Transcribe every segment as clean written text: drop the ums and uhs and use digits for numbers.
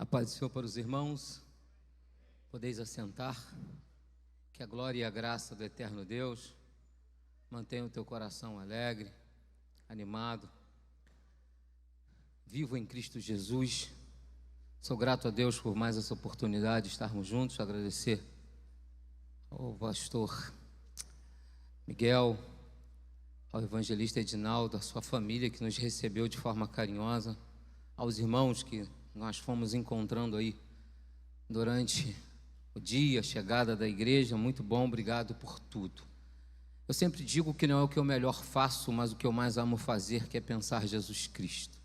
A paz do Senhor para os irmãos, podeis assentar, que a glória e a graça do eterno Deus mantenham o teu coração alegre, animado, vivo em Cristo Jesus. Sou grato a Deus por mais essa oportunidade de estarmos juntos, agradecer ao pastor Miguel, ao evangelista Edinaldo, à sua família que nos recebeu de forma carinhosa, aos irmãos que nós fomos encontrando aí durante o dia, a chegada da igreja. Muito bom, obrigado por tudo. Eu sempre digo que não é o que eu melhor faço, mas o que eu mais amo fazer, que é pensar Jesus Cristo.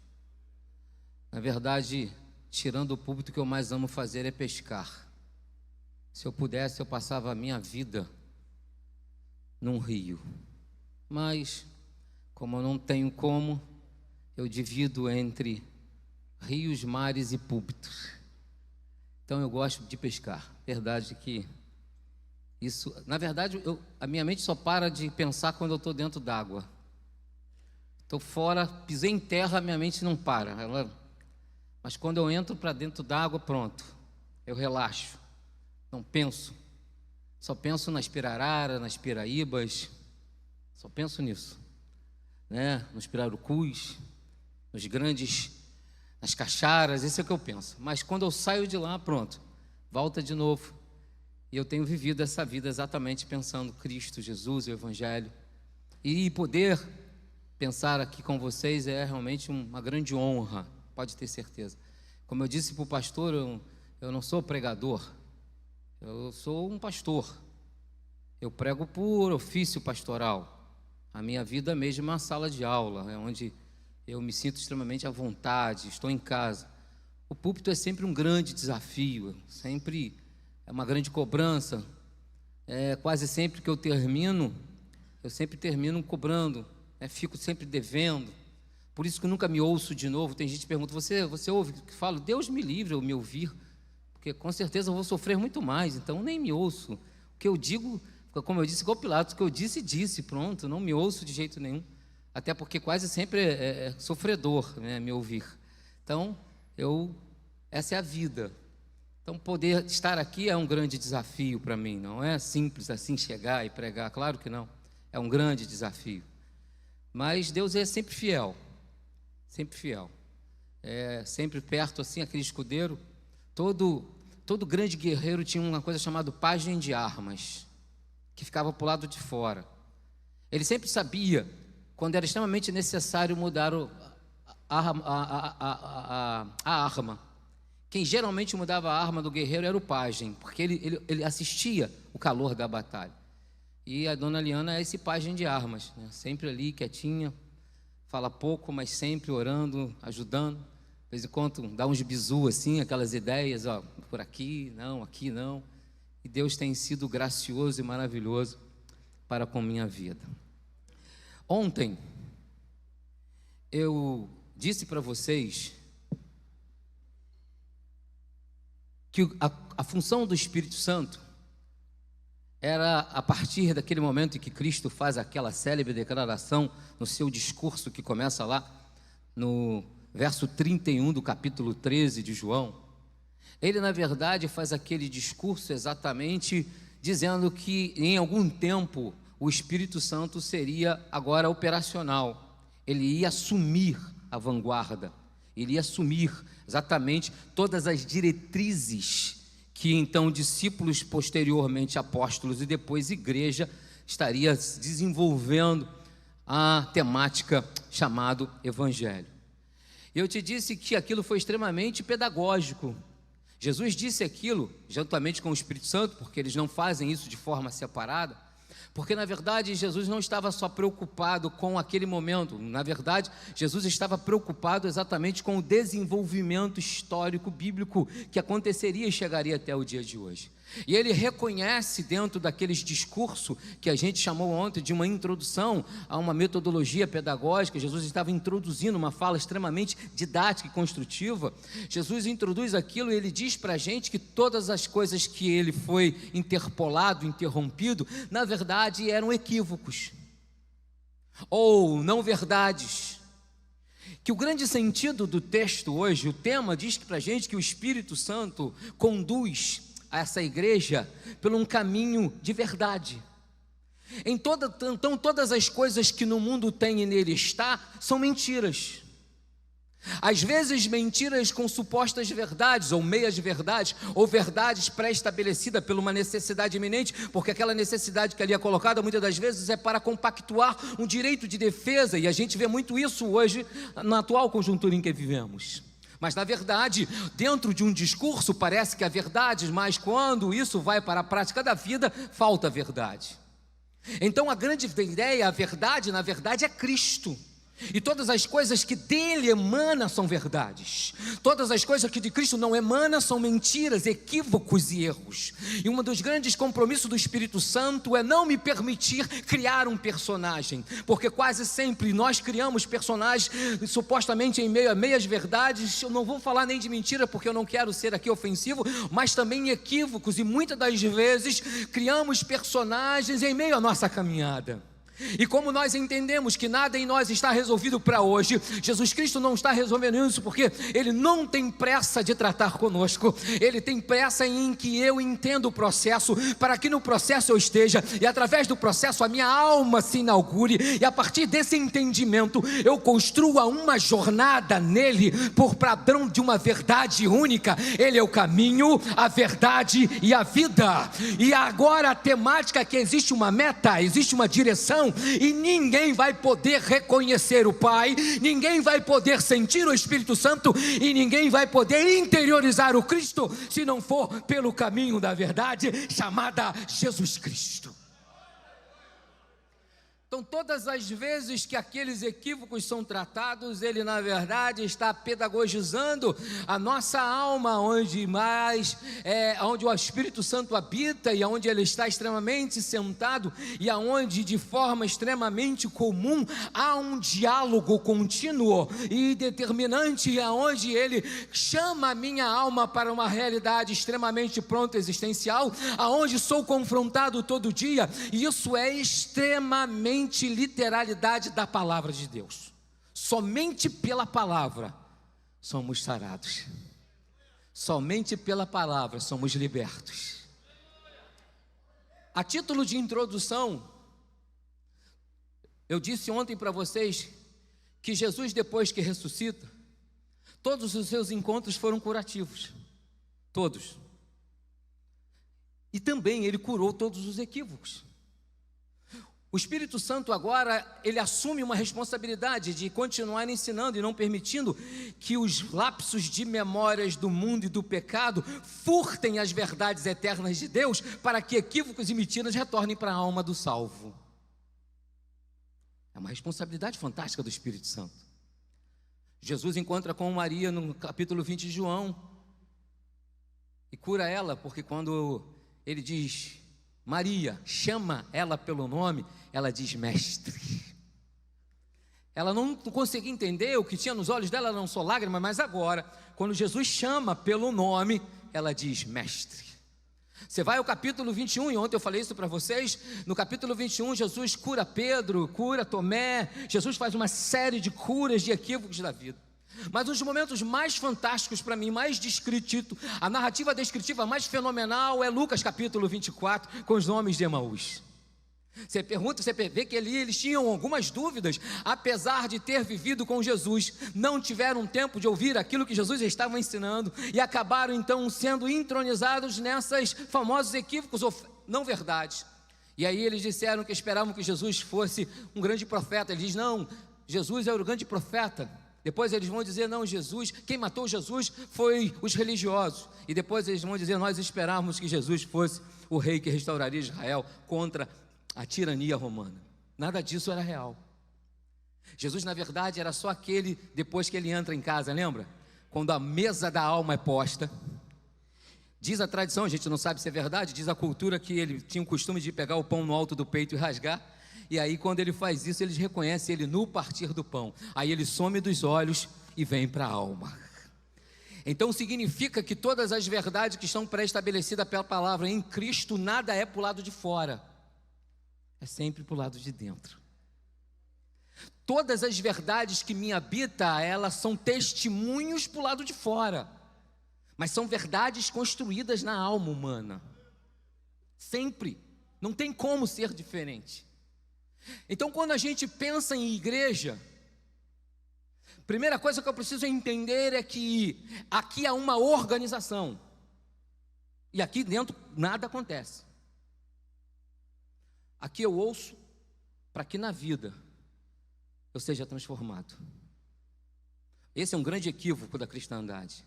Na verdade, tirando o púlpito, o que eu mais amo fazer é pescar. Se eu pudesse, eu passava a minha vida num rio. Mas, como eu não tenho como, eu divido entre rios, mares e púlpitos. Então eu gosto de pescar. Verdade que isso, na verdade, a minha mente só para de pensar quando eu estou dentro d'água. Estou fora, pisei em terra, a minha mente não para. Mas quando eu entro para dentro d'água, pronto, eu relaxo, não penso. Só penso nas pirararas, nas piraíbas, só penso nisso, né? Nos pirarucus, nos grandes, nas cacharas, isso é o que eu penso. Mas quando eu saio de lá, pronto, volta de novo. E eu tenho vivido essa vida exatamente pensando Cristo, Jesus, o Evangelho. E poder pensar aqui com vocês é realmente uma grande honra, pode ter certeza. Como eu disse para o pastor, eu não sou pregador, eu sou um pastor. Eu prego por ofício pastoral. A minha vida mesmo é uma sala de aula, é onde eu me sinto extremamente à vontade, estou em casa. O púlpito é sempre um grande desafio, sempre é uma grande cobrança. Quase sempre que eu sempre termino cobrando, fico sempre devendo. Por isso que eu nunca me ouço de novo. Tem gente que pergunta, você ouve? Eu falo, Deus me livre eu me ouvir, porque com certeza eu vou sofrer muito mais, então nem me ouço. O que eu digo, como eu disse, igual Pilatos, o que eu disse, pronto, não me ouço de jeito nenhum. Até porque quase sempre é sofredor, né, me ouvir. Então, essa é a vida. Então, poder estar aqui é um grande desafio para mim. Não é simples assim chegar e pregar, claro que não. É um grande desafio. Mas Deus é sempre fiel. Sempre fiel. Sempre perto, assim, aquele escudeiro. Todo grande guerreiro tinha uma coisa chamada pajem de armas, que ficava para o lado de fora. Ele sempre sabia quando era extremamente necessário mudar a arma. Quem geralmente mudava a arma do guerreiro era o pajem, porque ele assistia o calor da batalha. E a dona Liana é esse pajem de armas, né? Sempre ali, quietinha, fala pouco, mas sempre orando, ajudando. De vez em quando dá uns bizu assim, aquelas ideias, por aqui não. E Deus tem sido gracioso e maravilhoso para com minha vida. Ontem, eu disse para vocês que a função do Espírito Santo era, a partir daquele momento em que Cristo faz aquela célebre declaração no seu discurso, que começa lá no verso 31 do capítulo 13 de João. Ele, na verdade, faz aquele discurso exatamente dizendo que em algum tempo o Espírito Santo seria agora operacional. Ele ia assumir a vanguarda, ele ia assumir exatamente todas as diretrizes que então discípulos, posteriormente apóstolos e depois igreja, estaria desenvolvendo a temática chamada Evangelho. Eu te disse que aquilo foi extremamente pedagógico. Jesus disse aquilo juntamente com o Espírito Santo, porque eles não fazem isso de forma separada, porque na verdade Jesus não estava só preocupado com aquele momento. Na verdade, Jesus estava preocupado exatamente com o desenvolvimento histórico bíblico que aconteceria e chegaria até o dia de hoje. E ele reconhece dentro daqueles discursos que a gente chamou ontem de uma introdução a uma metodologia pedagógica. Jesus estava introduzindo uma fala extremamente didática e construtiva. Jesus introduz aquilo e ele diz para a gente que todas as coisas que ele foi interpolado, interrompido, na verdade eram equívocos ou não verdades. que o grande sentido do texto hoje, o tema diz para a gente que o Espírito Santo conduz essa igreja por um caminho de verdade. Então todas as coisas que no mundo tem e nele está, são mentiras. Às vezes mentiras com supostas verdades, ou meias verdades, ou verdades pré-estabelecidas por uma necessidade iminente, porque aquela necessidade que ali é colocada, muitas das vezes é para compactuar um direito de defesa, e a gente vê muito isso hoje, na atual conjuntura em que vivemos. Mas na verdade, dentro de um discurso parece que há verdades, mas quando isso vai para a prática da vida, falta verdade. Então a grande ideia, a verdade, na verdade é Cristo. E todas as coisas que dele emanam são verdades. Todas as coisas que de Cristo não emanam são mentiras, equívocos e erros. E um dos grandes compromissos do Espírito Santo é não me permitir criar um personagem, porque quase sempre nós criamos personagens supostamente em meio a meias verdades. Eu não vou falar nem de mentira, porque eu não quero ser aqui ofensivo, mas também equívocos, e muitas das vezes criamos personagens em meio à nossa caminhada. E como nós entendemos que nada em nós está resolvido para hoje, Jesus Cristo não está resolvendo isso, porque Ele não tem pressa de tratar conosco. Ele tem pressa em que eu entenda o processo, para que no processo eu esteja, e através do processo a minha alma se inaugure, e a partir desse entendimento eu construa uma jornada nele, por padrão de uma verdade única. Ele é o caminho, a verdade e a vida. E agora a temática é que existe uma meta, existe uma direção, e ninguém vai poder reconhecer o Pai, ninguém vai poder sentir o Espírito Santo, e ninguém vai poder interiorizar o Cristo, se não for pelo caminho da verdade, chamada Jesus Cristo. Então todas as vezes que aqueles equívocos são tratados, ele na verdade está pedagogizando a nossa alma, onde o Espírito Santo habita, e onde ele está extremamente sentado, e aonde de forma extremamente comum há um diálogo contínuo e determinante, aonde ele chama a minha alma para uma realidade extremamente pronta, existencial, aonde sou confrontado todo dia, e isso é extremamente literalidade da palavra de Deus. Somente pela palavra somos sarados, somente pela palavra somos libertos. A título de introdução, eu disse ontem para vocês que Jesus, depois que ressuscita, todos os seus encontros foram curativos, todos, e também ele curou todos os equívocos. O Espírito Santo agora, ele assume uma responsabilidade de continuar ensinando e não permitindo que os lapsos de memórias do mundo e do pecado furtem as verdades eternas de Deus, para que equívocos e mentiras retornem para a alma do salvo. É uma responsabilidade fantástica do Espírito Santo. Jesus encontra com Maria no capítulo 20 de João e cura ela, porque quando ele diz Maria, chama ela pelo nome, ela diz mestre. Ela não conseguia entender, o que tinha nos olhos dela não só lágrimas, mas agora, quando Jesus chama pelo nome, ela diz mestre. Você vai ao capítulo 21, e ontem eu falei isso para vocês. No capítulo 21, Jesus cura Pedro, cura Tomé. Jesus faz uma série de curas de equívocos da vida. Mas um dos momentos mais fantásticos para mim, mais descritivo, a narrativa descritiva mais fenomenal é Lucas capítulo 24, com os homens de Emaús. Você pergunta, você vê que eles tinham algumas dúvidas, apesar de ter vivido com Jesus, não tiveram tempo de ouvir aquilo que Jesus estava ensinando, e acabaram então sendo entronizados nessas famosos equívocos ou não verdades. E aí eles disseram que esperavam que Jesus fosse um grande profeta. Ele diz, não, Jesus era o grande profeta. Depois eles vão dizer, não, Jesus, quem matou Jesus foi os religiosos. E depois eles vão dizer, nós esperávamos que Jesus fosse o rei que restauraria Israel contra a tirania romana. Nada disso era real. Jesus, na verdade, era só aquele, depois que ele entra em casa, lembra? Quando a mesa da alma é posta. Diz a tradição, a gente não sabe se é verdade, diz a cultura que ele tinha o costume de pegar o pão no alto do peito e rasgar. E aí quando ele faz isso, eles reconhecem ele no partir do pão. Aí ele some dos olhos e vem para a alma. Então significa que todas as verdades que estão pré-estabelecidas pela palavra em Cristo, nada é para o lado de fora, é sempre para o lado de dentro. Todas as verdades que me habitam, elas são testemunhos para o lado de fora, mas são verdades construídas na alma humana, sempre, não tem como ser diferente. Então, quando a gente pensa em igreja, primeira coisa que eu preciso entender é que aqui há uma organização, e aqui dentro nada acontece. Aqui eu ouço para que na vida eu seja transformado. Esse é um grande equívoco da cristandade.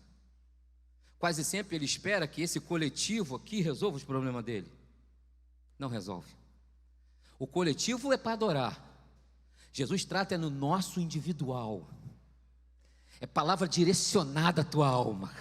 Quase sempre ele espera que esse coletivo aqui resolva os problemas dele. Não resolve. O coletivo é para adorar. Jesus trata no nosso individual. É palavra direcionada à tua alma.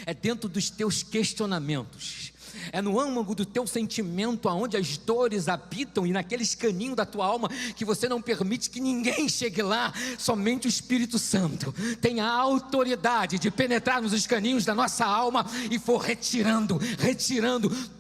É dentro dos teus questionamentos. É no âmago do teu sentimento, aonde as dores habitam, e naqueles caninhos da tua alma, que você não permite que ninguém chegue lá. Somente o Espírito Santo tem a autoridade de penetrar nos caninhos da nossa alma e for retirando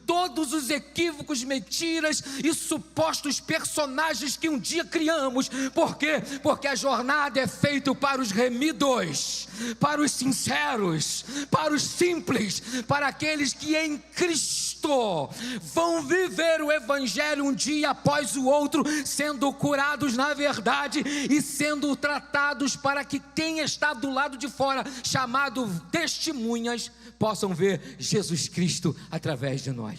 todos os equívocos, mentiras e supostos personagens que um dia criamos. Por quê? Porque a jornada é feita para os remidos, para os sinceros, para os simples, para aqueles que em Cristo vão viver o Evangelho um dia após o outro, sendo curados na verdade e sendo tratados para que quem está do lado de fora, chamado testemunhas, possam ver Jesus Cristo através de nós.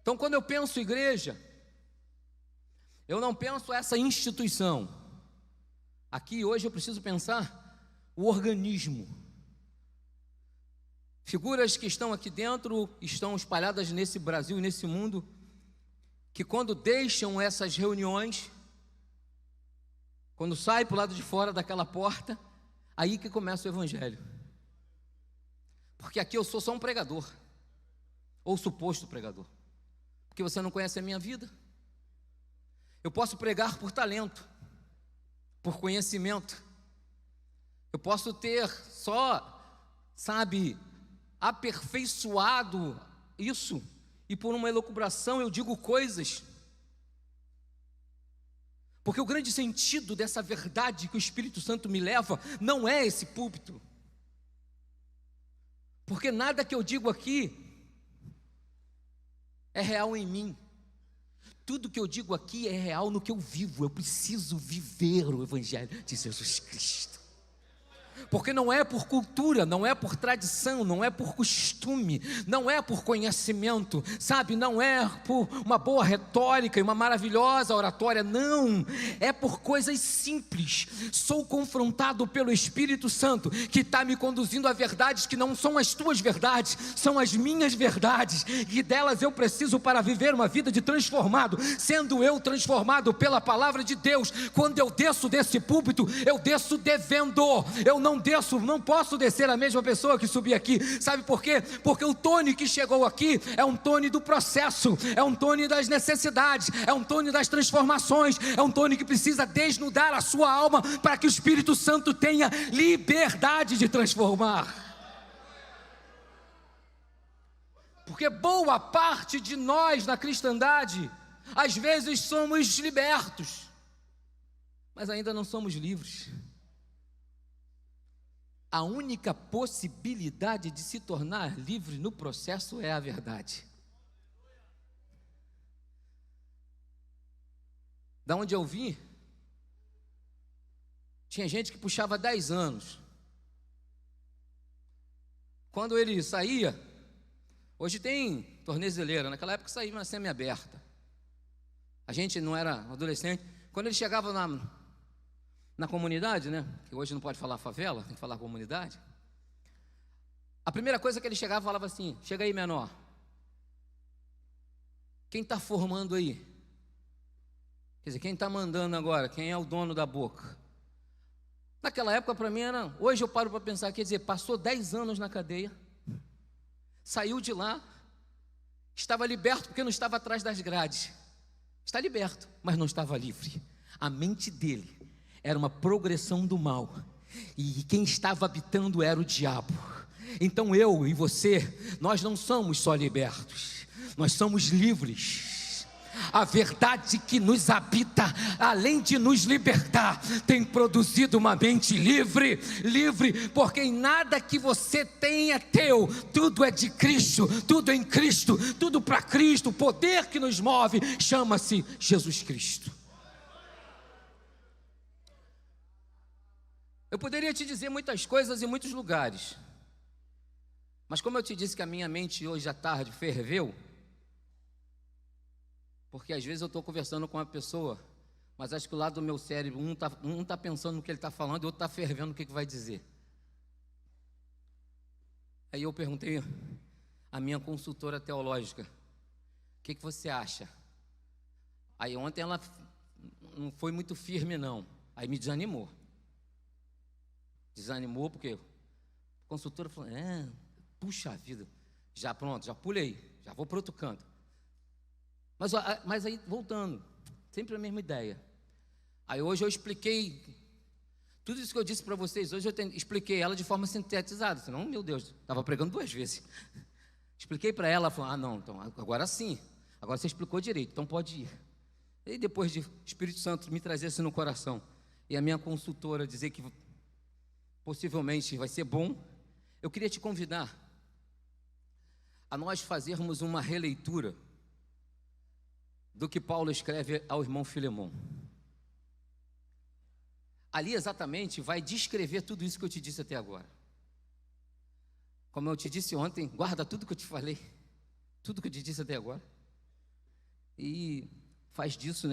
Então, quando eu penso igreja, eu não penso essa instituição. Aqui hoje eu preciso pensar o organismo. Figuras que estão aqui dentro, estão espalhadas nesse Brasil e nesse mundo, que quando deixam essas reuniões, quando saem para o lado de fora daquela porta, aí que começa o Evangelho. Porque aqui eu sou só um pregador, ou suposto pregador, porque você não conhece a minha vida. Eu posso pregar por talento, por conhecimento. Eu posso ter só, aperfeiçoado isso, e por uma elucubração eu digo coisas. Porque o grande sentido dessa verdade que o Espírito Santo me leva não é esse púlpito. Porque nada que eu digo aqui é real em mim. Tudo que eu digo aqui é real no que eu vivo. Eu preciso viver o Evangelho de Jesus Cristo. Porque não é por cultura, não é por tradição, não é por costume, não é por conhecimento, não é por uma boa retórica e uma maravilhosa oratória, não, é por coisas simples. Sou confrontado pelo Espírito Santo, que está me conduzindo a verdades que não são as tuas verdades, são as minhas verdades, e delas eu preciso para viver uma vida de transformado, sendo eu transformado pela palavra de Deus. Quando eu desço desse púlpito, eu desço devendo, eu não posso descer a mesma pessoa que subi aqui. Sabe por quê? Porque o Tony que chegou aqui é um Tony do processo, é um Tony das necessidades, é um Tony das transformações, é um Tony que precisa desnudar a sua alma para que o Espírito Santo tenha liberdade de transformar. Porque boa parte de nós na cristandade, às vezes somos libertos, mas ainda não somos livres. A única possibilidade de se tornar livre no processo é a verdade. Da onde eu vim, tinha gente que puxava 10 anos. Quando ele saía, hoje tem tornezeleira, naquela época saía uma semi-aberta. A gente não era adolescente. Quando ele chegava na comunidade, que hoje não pode falar favela, tem que falar comunidade. A primeira coisa que ele chegava, falava assim: chega aí, menor. Quem está formando aí? Quer dizer, quem está mandando agora? Quem é o dono da boca? Naquela época para mim era, hoje eu paro para pensar, quer dizer, passou 10 anos na cadeia, saiu de lá, estava liberto porque não estava atrás das grades. Está liberto, mas não estava livre. A mente dele era uma progressão do mal, e quem estava habitando era o diabo. Então eu e você, nós não somos só libertos, nós somos livres. a verdade que nos habita, além de nos libertar, tem produzido uma mente livre, porque em nada que você tem é teu, tudo é de Cristo, tudo é em Cristo, tudo para Cristo. O poder que nos move chama-se Jesus Cristo. Eu poderia te dizer muitas coisas em muitos lugares, mas como eu te disse que a minha mente hoje à tarde ferveu, porque às vezes eu estou conversando com uma pessoa, mas acho que o lado do meu cérebro, um tá pensando no que ele está falando e o outro está fervendo o que vai dizer. Aí eu perguntei à minha consultora teológica, o que você acha? Aí ontem ela não foi muito firme não, aí me desanimou. Porque a consultora falou, puxa vida, já pronto, já pulei, já vou para outro canto. Mas aí, voltando, sempre a mesma ideia. Aí hoje eu expliquei, tudo isso que eu disse para vocês, hoje eu expliquei ela de forma sintetizada, senão, meu Deus, estava pregando 2 vezes. Expliquei para ela, ela falou, não, então agora sim, agora você explicou direito, então pode ir. E depois de Espírito Santo me trazer isso no coração, e a minha consultora dizer que possivelmente vai ser bom, eu queria te convidar a nós fazermos uma releitura do que Paulo escreve ao irmão Filemon. Ali exatamente vai descrever tudo isso que eu te disse até agora. Como eu te disse ontem, guarda tudo que eu te falei, tudo que eu te disse até agora, e faz disso,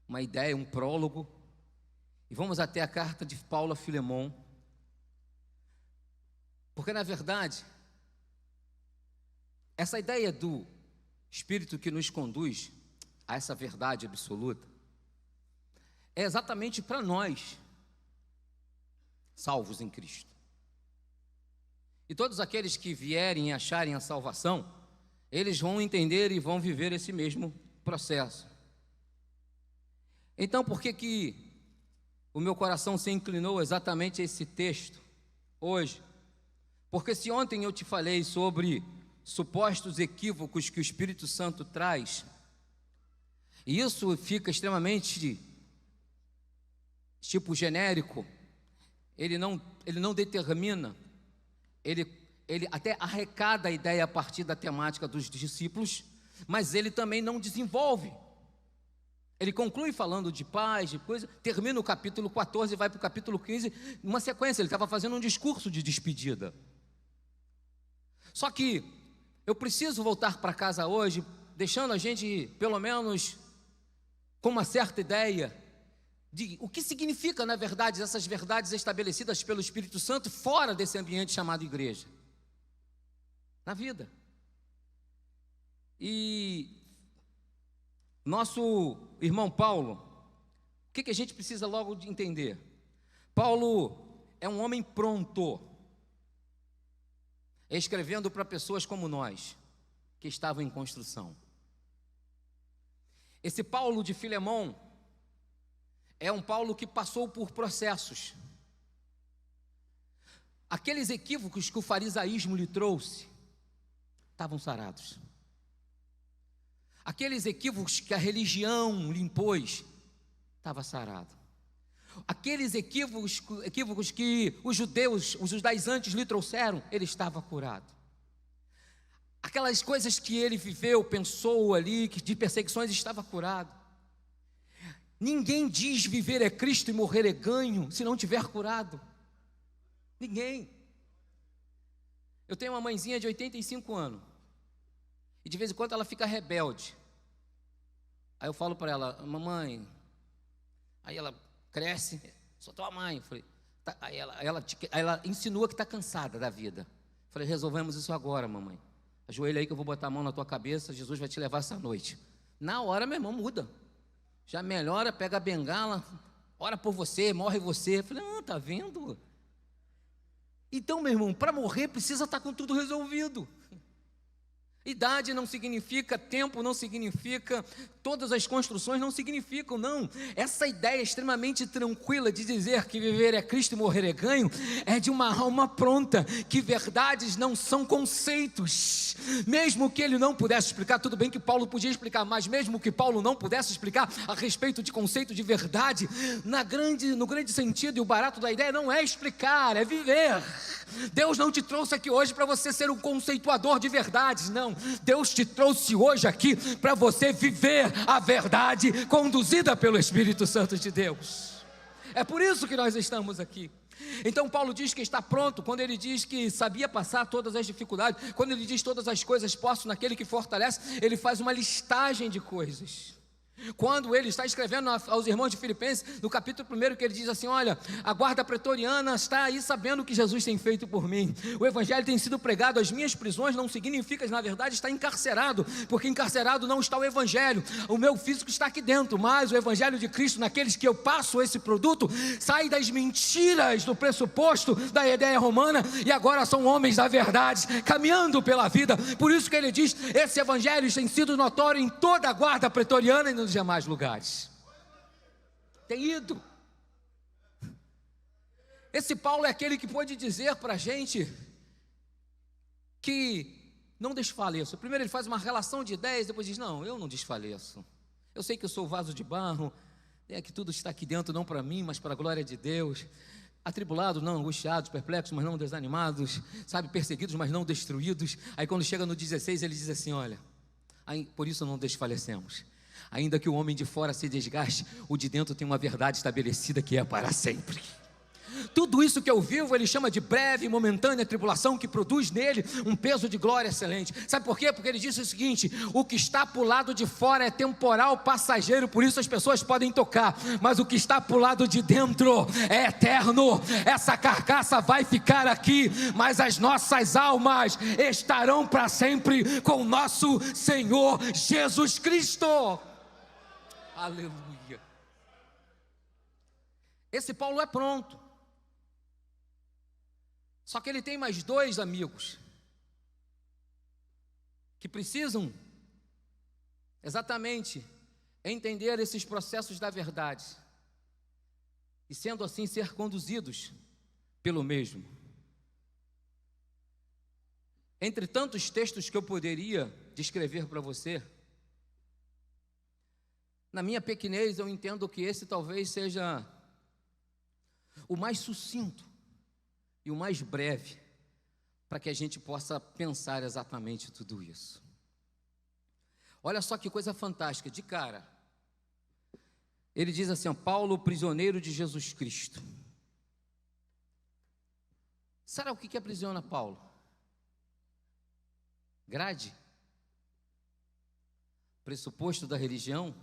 uma ideia, um prólogo, e vamos até a carta de Paulo a Filemon. Porque na verdade, essa ideia do Espírito que nos conduz a essa verdade absoluta, é exatamente para nós, salvos em Cristo. E todos aqueles que vierem e acharem a salvação, eles vão entender e vão viver esse mesmo processo. Então, por que o meu coração se inclinou exatamente a esse texto hoje? Porque se ontem eu te falei sobre supostos equívocos que o Espírito Santo traz, e isso fica extremamente tipo genérico, ele não determina, ele até arrecada a ideia a partir da temática dos discípulos, mas ele também não desenvolve. Ele conclui falando de paz, de coisa, termina o capítulo 14 e vai para o capítulo 15, numa sequência, ele estava fazendo um discurso de despedida. Só que eu preciso voltar para casa hoje, deixando a gente, pelo menos, com uma certa ideia de o que significa, na verdade, essas verdades estabelecidas pelo Espírito Santo fora desse ambiente chamado igreja, na vida. E nosso irmão Paulo, o que a gente precisa logo de entender? Paulo é um homem pronto, escrevendo para pessoas como nós, que estavam em construção. Esse Paulo de Filemon é um Paulo que passou por processos. Aqueles equívocos que o farisaísmo lhe trouxe, estavam sarados. Aqueles equívocos que a religião lhe impôs, estava sarado. Aqueles equívocos que os judaizantes lhe trouxeram, ele estava curado. Aquelas coisas que ele viveu, pensou ali, que de perseguições, estava curado. Ninguém diz viver é Cristo e morrer é ganho, se não tiver curado. Ninguém. Eu tenho uma mãezinha de 85 anos, e de vez em quando ela fica rebelde. Aí eu falo para ela, mamãe, aí ela cresce, sou tua mãe. Eu falei, tá. Aí ela insinua que está cansada da vida. Eu falei, resolvemos isso agora, mamãe. Ajoelha aí que eu vou botar a mão na tua cabeça, Jesus vai te levar essa noite. Na hora, meu irmão, muda. Já melhora, pega a bengala, ora por você, morre você. Eu falei, tá vendo? Então, meu irmão, para morrer precisa estar com tudo resolvido. Idade não significa tempo, não significa, todas as construções não significam, não. Essa ideia extremamente tranquila de dizer que viver é Cristo e morrer é ganho, é de uma alma pronta, que verdades não são conceitos. Mesmo que ele não pudesse explicar, tudo bem que Paulo podia explicar, mas mesmo que Paulo não pudesse explicar a respeito de conceito de verdade, no grande sentido, e o barato da ideia não é explicar, é viver. Deus não te trouxe aqui hoje para você ser um conceituador de verdades, não. Deus te trouxe hoje aqui para você viver a verdade conduzida pelo Espírito Santo de Deus. É por isso que nós estamos aqui. Então Paulo diz que está pronto, quando ele diz que sabia passar todas as dificuldades, quando ele diz todas as coisas posso naquele que fortalece, ele faz uma listagem de coisas. Quando ele está escrevendo aos irmãos de Filipenses, no capítulo 1, que ele diz assim: olha, a guarda pretoriana está aí sabendo o que Jesus tem feito por mim, o evangelho tem sido pregado, as minhas prisões não significam, na verdade, estar encarcerado, porque encarcerado não está o evangelho, o meu físico está aqui dentro, mas o evangelho de Cristo, naqueles que eu passo esse produto, sai das mentiras do pressuposto da ideia romana, e agora são homens da verdade, caminhando pela vida. Por isso que ele diz, esse evangelho tem sido notório em toda a guarda pretoriana e nos demais lugares. Tem ido. Esse Paulo é aquele que pode dizer para a gente que não desfaleço. Primeiro ele faz uma relação de ideias, depois diz: não, eu não desfaleço. Eu sei que eu sou vaso de barro, que tudo está aqui dentro, não para mim, mas para a glória de Deus. Atribulados, não angustiados, perplexos, mas não desanimados, sabe, perseguidos, mas não destruídos. Aí quando chega no 16, ele diz assim: olha, por isso não desfalecemos. Ainda que o homem de fora se desgaste, o de dentro tem uma verdade estabelecida que é para sempre. Tudo isso que eu vivo, ele chama de breve e momentânea tribulação, que produz nele um peso de glória excelente. Sabe por quê? Porque ele disse o seguinte: o que está para o lado de fora é temporal, passageiro, por isso as pessoas podem tocar, mas o que está para o lado de dentro é eterno. Essa carcaça vai ficar aqui, mas as nossas almas estarão para sempre com o nosso Senhor Jesus Cristo. Aleluia. Esse Paulo é pronto. Só que ele tem mais dois amigos que precisam exatamente entender esses processos da verdade e, sendo assim, ser conduzidos pelo mesmo. Entre tantos textos que eu poderia descrever para você, na minha pequenez eu entendo que esse talvez seja o mais sucinto e o mais breve, para que a gente possa pensar exatamente tudo isso. Olha só que coisa fantástica, de cara. Ele diz assim: Paulo, prisioneiro de Jesus Cristo. Será o que aprisiona Paulo? Grade? Pressuposto da religião?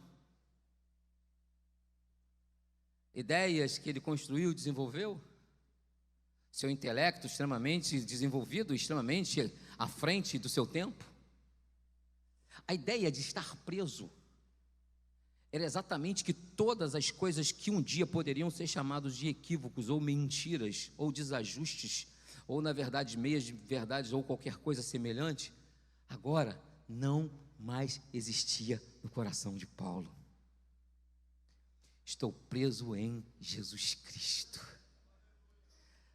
Ideias que ele construiu, desenvolveu? Seu intelecto extremamente desenvolvido, extremamente à frente do seu tempo? A ideia de estar preso era exatamente que todas as coisas que um dia poderiam ser chamadas de equívocos, ou mentiras, ou desajustes, ou na verdade meias de verdades, ou qualquer coisa semelhante, agora não mais existia no coração de Paulo. Estou preso em Jesus Cristo.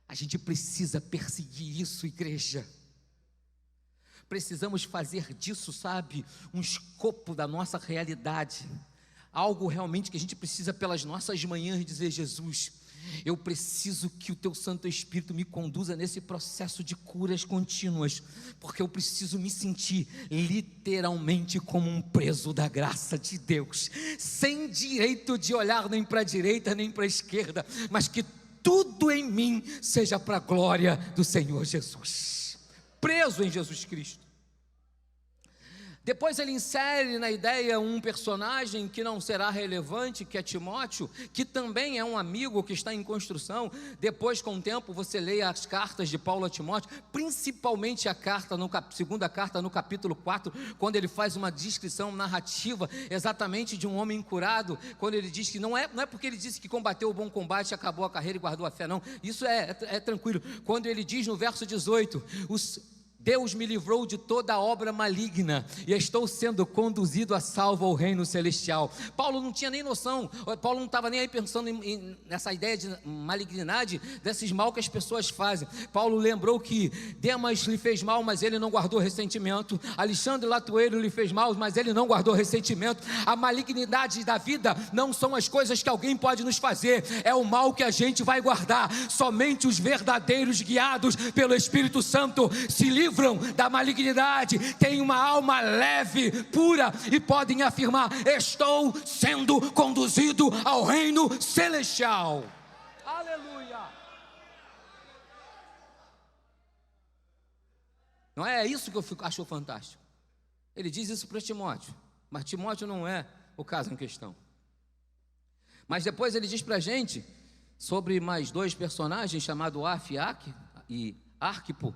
A gente precisa perseguir isso, igreja. Precisamos fazer disso, sabe, um escopo da nossa realidade. Algo realmente que a gente precisa pelas nossas manhãs dizer: Jesus, eu preciso que o Teu Santo Espírito me conduza nesse processo de curas contínuas, porque eu preciso me sentir literalmente como um preso da graça de Deus, sem direito de olhar nem para a direita nem para a esquerda, mas que tudo em mim seja para a glória do Senhor Jesus. Preso em Jesus Cristo. Depois ele insere na ideia um personagem que não será relevante, que é Timóteo, que também é um amigo que está em construção. Depois, com o tempo, você leia as cartas de Paulo a Timóteo, principalmente a carta, segunda carta no capítulo 4, quando ele faz uma descrição narrativa exatamente de um homem curado, quando ele diz que não é porque ele disse que combateu o bom combate, acabou a carreira e guardou a fé, não, isso é tranquilo. Quando ele diz no verso 18, Deus me livrou de toda obra maligna e estou sendo conduzido a salvo ao reino celestial. Paulo não tinha nem noção, Paulo não estava nem aí pensando nessa ideia de malignidade, desses mal que as pessoas fazem. Paulo lembrou que Demas lhe fez mal, mas ele não guardou ressentimento. Alexandre Latueiro lhe fez mal, mas ele não guardou ressentimento. A malignidade da vida não são as coisas que alguém pode nos fazer, é o mal que a gente vai guardar. Somente os verdadeiros, guiados pelo Espírito Santo, se livram da malignidade, têm uma alma leve, pura e podem afirmar: estou sendo conduzido ao reino celestial. Aleluia! Não é isso que eu acho fantástico. Ele diz isso para Timóteo, mas Timóteo não é o caso em questão. Mas depois ele diz para a gente sobre mais dois personagens chamados Afiac e Arquipo,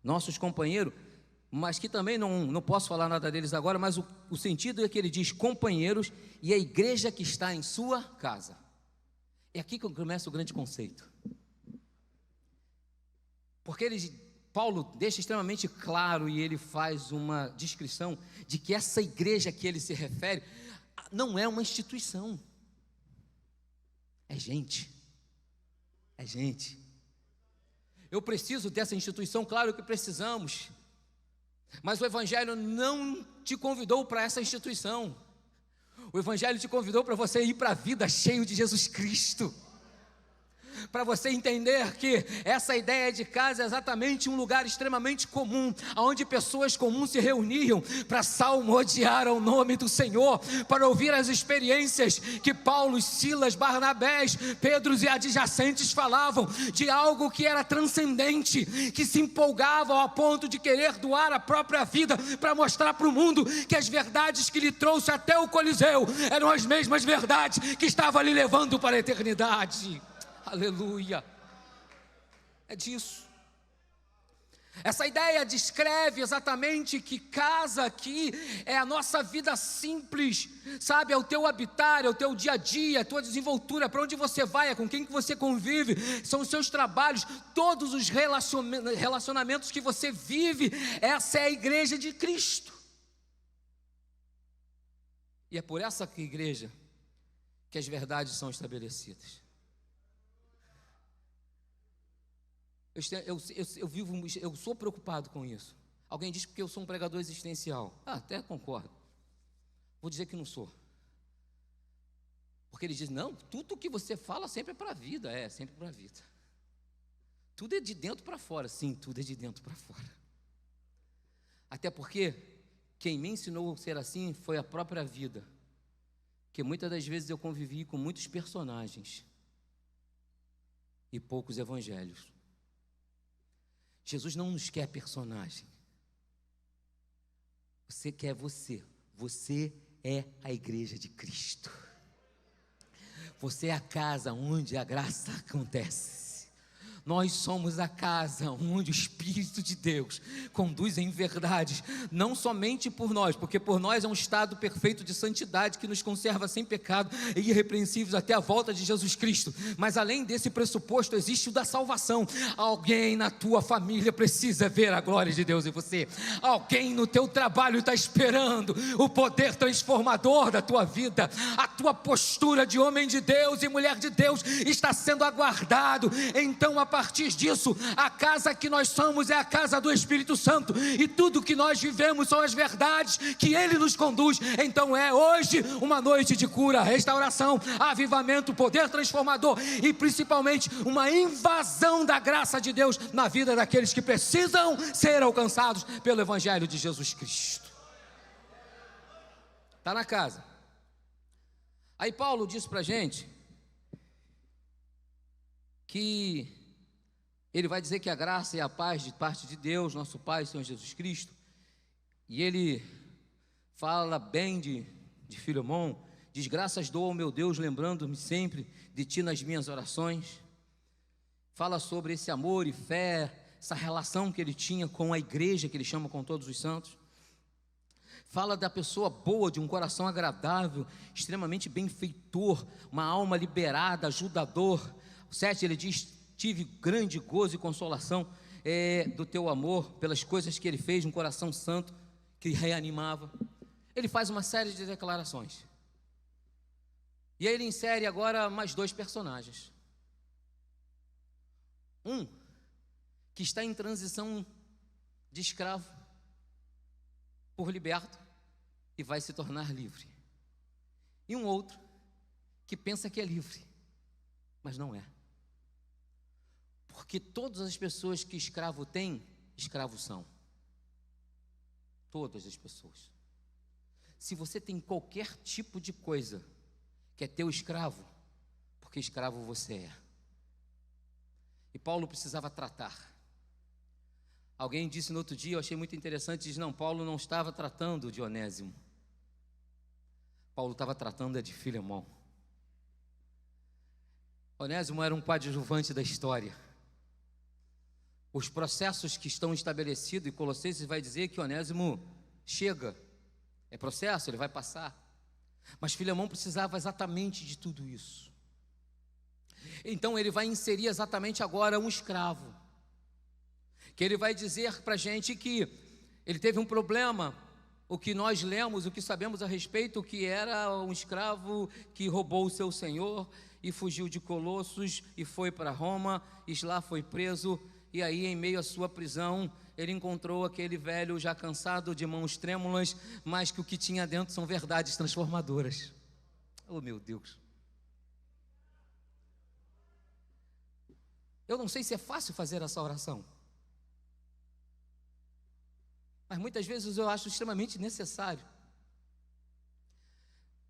nossos companheiros, mas que também não posso falar nada deles agora, mas o sentido é que ele diz companheiros e a igreja que está em sua casa. É aqui que começa o grande conceito, porque Paulo deixa extremamente claro e ele faz uma descrição de que essa igreja que ele se refere não é uma instituição, é gente, é gente. Eu preciso dessa instituição, claro que precisamos, mas o Evangelho não te convidou para essa instituição. O Evangelho te convidou para você ir para a vida cheio de Jesus Cristo, para você entender que essa ideia de casa é exatamente um lugar extremamente comum, onde pessoas comuns se reuniam para salmodiar ao nome do Senhor, para ouvir as experiências que Paulo, Silas, Barnabés, Pedro e adjacentes falavam, de algo que era transcendente, que se empolgavam ao ponto de querer doar a própria vida para mostrar para o mundo que as verdades que lhe trouxe até o Coliseu eram as mesmas verdades que estavam lhe levando para a eternidade. Aleluia, é disso. Essa ideia descreve exatamente que casa aqui é a nossa vida simples, sabe, é o teu habitar, é o teu dia a dia, a tua desenvoltura, para onde você vai, é com quem que você convive, são os seus trabalhos, todos os relacionamentos que você vive. Essa é a igreja de Cristo, e é por essa igreja que as verdades são estabelecidas. Eu sou preocupado com isso. Alguém diz que eu sou um pregador existencial. Até concordo. Vou dizer que não sou. Porque ele diz: não, tudo que você fala sempre é para a vida. É, sempre para a vida. Tudo é de dentro para fora. Sim, tudo é de dentro para fora. Até porque quem me ensinou a ser assim foi a própria vida. Porque muitas das vezes eu convivi com muitos personagens e poucos evangelhos. Jesus não nos quer personagem. Você quer você. Você é a igreja de Cristo. Você é a casa onde a graça acontece. Nós somos a casa onde o Espírito de Deus conduz em verdades, não somente por nós, porque por nós é um estado perfeito de santidade que nos conserva sem pecado e irrepreensíveis até a volta de Jesus Cristo, mas além desse pressuposto existe o da salvação. Alguém na tua família precisa ver a glória de Deus em você, alguém no teu trabalho está esperando o poder transformador da tua vida, a tua postura de homem de Deus e mulher de Deus está sendo aguardado. Então, a partir disso, a casa que nós somos é a casa do Espírito Santo, e tudo que nós vivemos são as verdades que Ele nos conduz. Então é hoje uma noite de cura, restauração, avivamento, poder transformador e principalmente uma invasão da graça de Deus na vida daqueles que precisam ser alcançados pelo Evangelho de Jesus Cristo. Está na casa. Aí Paulo disse para a gente que ele vai dizer que a graça e a paz de parte de Deus, nosso Pai, Senhor Jesus Cristo, e ele fala bem de Filemon, diz: graças dou ao meu Deus, lembrando-me sempre de ti nas minhas orações. Fala sobre esse amor e fé, essa relação que ele tinha com a igreja, que ele chama com todos os santos. Fala da pessoa boa, de um coração agradável, extremamente benfeitor, uma alma liberada, ajudador. O 7 ele diz: tive grande gozo e consolação. do teu amor, pelas coisas que ele fez, um coração santo que reanimava. Ele faz uma série de declarações. E aí ele insere agora mais 2 personagens. Um que está em transição de escravo por liberto e vai se tornar livre. E um outro que pensa que é livre, mas não é. Porque todas as pessoas que escravo tem, escravos são. Todas as pessoas. Se você tem qualquer tipo de coisa que é teu escravo, porque escravo você é. E Paulo precisava tratar. Alguém disse no outro dia, eu achei muito interessante, diz, não, Paulo não estava tratando de Onésimo. Paulo estava tratando de Filemão. Onésimo era um coadjuvante da história. Os processos que estão estabelecidos, e Colossenses vai dizer que Onésimo chega, é processo, ele vai passar. Mas Filemão precisava exatamente de tudo isso. Então ele vai inserir exatamente agora um escravo, que ele vai dizer para a gente que ele teve um problema, o que nós lemos, o que sabemos a respeito, que era um escravo que roubou o seu senhor e fugiu de Colossos e foi para Roma, e lá foi preso, e aí em meio à sua prisão, ele encontrou aquele velho já cansado, de mãos trêmulas, mas que o que tinha dentro são verdades transformadoras. Oh meu Deus! Eu não sei se é fácil fazer essa oração, mas muitas vezes eu acho extremamente necessário.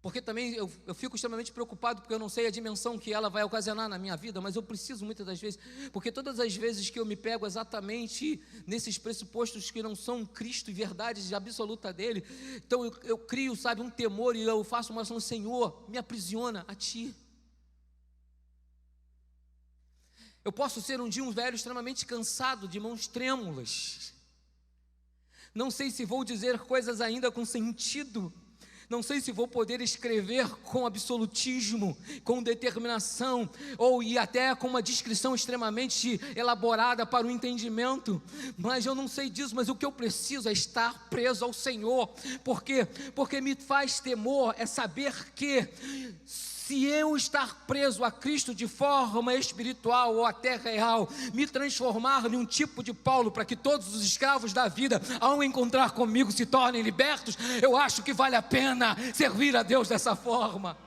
Porque também eu fico extremamente preocupado, porque eu não sei a dimensão que ela vai ocasionar na minha vida, mas eu preciso muitas das vezes, porque todas as vezes que eu me pego exatamente nesses pressupostos que não são Cristo e verdades absoluta dele, então eu crio, sabe, um temor, e eu faço uma oração, Senhor, me aprisiona a Ti. Eu posso ser um dia um velho extremamente cansado, de mãos trêmulas. Não sei se vou dizer coisas ainda com sentido. Não sei se vou poder escrever com absolutismo, com determinação, ou e até com uma descrição extremamente elaborada para o entendimento, mas eu não sei disso, mas o que eu preciso é estar preso ao Senhor. Por quê? Porque me faz temor é saber que, se eu estar preso a Cristo de forma espiritual ou até real, me transformar em um tipo de Paulo, para que todos os escravos da vida, ao encontrar comigo, se tornem libertos, eu acho que vale a pena servir a Deus dessa forma.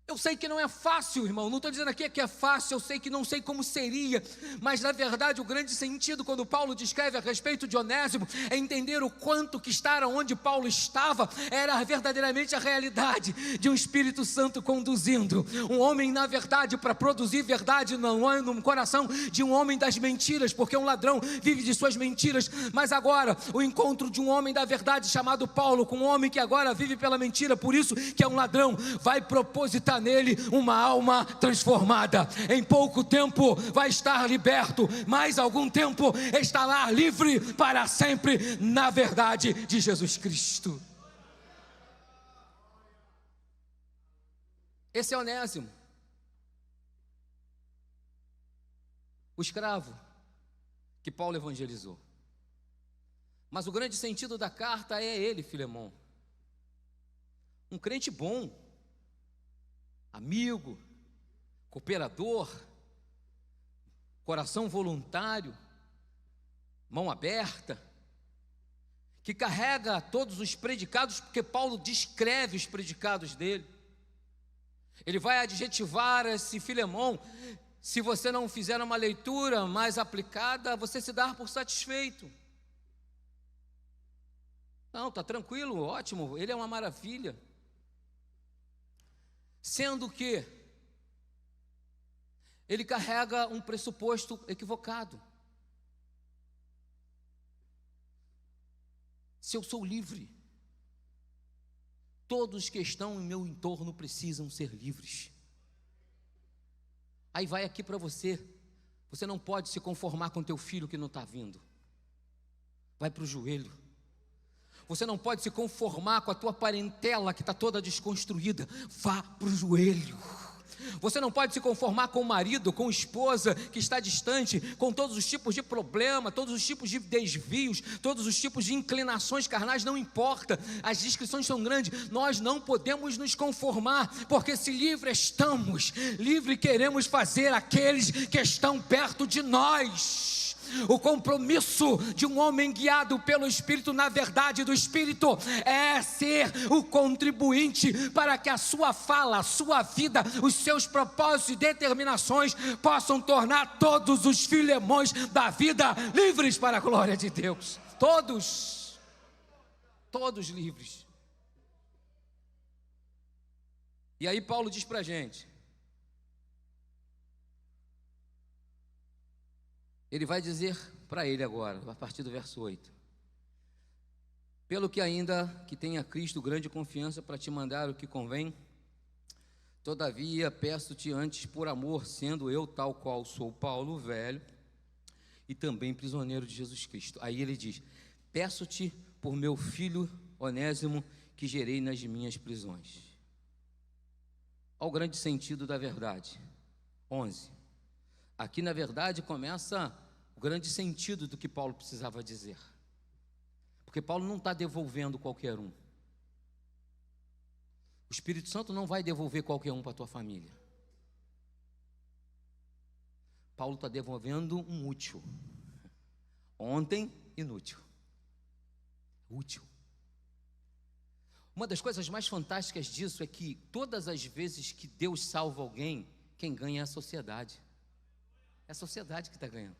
Eu sei que não é fácil, irmão, não estou dizendo aqui que é fácil, eu sei que não sei como seria, mas na verdade o grande sentido quando Paulo descreve a respeito de Onésimo é entender o quanto que estar onde Paulo estava era verdadeiramente a realidade de um Espírito Santo conduzindo, um homem na verdade para produzir verdade no coração de um homem das mentiras, porque um ladrão vive de suas mentiras, mas agora o encontro de um homem da verdade chamado Paulo com um homem que agora vive pela mentira, por isso que é um ladrão, vai propositar nele uma alma transformada. Em pouco tempo vai estar liberto, mais algum tempo estará livre para sempre na verdade de Jesus Cristo. Esse é Onésimo, o escravo que Paulo evangelizou. Mas o grande sentido da carta é ele, Filemão, um crente bom, amigo, cooperador, coração voluntário, mão aberta, que carrega todos os predicados, porque Paulo descreve os predicados dele. Ele vai adjetivar esse Filemão. Se você não fizer uma leitura mais aplicada, você se dá por satisfeito. Não, está tranquilo, ótimo, ele é uma maravilha. Sendo que ele carrega um pressuposto equivocado. Se eu sou livre, todos que estão em meu entorno precisam ser livres. Aí vai aqui para você, você não pode se conformar com teu filho que não está vindo. Vai para o joelho. Você não pode se conformar com a tua parentela que está toda desconstruída. Vá para o joelho. Você não pode se conformar com o marido, com a esposa que está distante, com todos os tipos de problema, todos os tipos de desvios, todos os tipos de inclinações carnais, não importa, as descrições são grandes, nós não podemos nos conformar, porque se livre estamos, livre queremos fazer aqueles que estão perto de nós. O compromisso de um homem guiado pelo Espírito, na verdade do Espírito, é ser o contribuinte para que a sua fala, a sua vida, os seus propósitos e determinações possam tornar todos os filemões da vida livres para a glória de Deus. Todos livres. E aí Paulo diz para a gente, ele vai dizer para ele agora, a partir do verso 8: pelo que ainda que tenha Cristo grande confiança para te mandar o que convém, todavia peço-te antes por amor, sendo eu tal qual sou Paulo, velho, e também prisioneiro de Jesus Cristo. Aí ele diz: peço-te por meu filho Onésimo, que gerei nas minhas prisões. Olha o grande sentido da verdade. 11. Aqui, na verdade, começa o grande sentido do que Paulo precisava dizer. Porque Paulo não está devolvendo qualquer um. O Espírito Santo não vai devolver qualquer um para a tua família. Paulo está devolvendo um útil. Ontem, inútil. Útil. Uma das coisas mais fantásticas disso é que todas as vezes que Deus salva alguém, quem ganha é a sociedade. É a sociedade que está ganhando.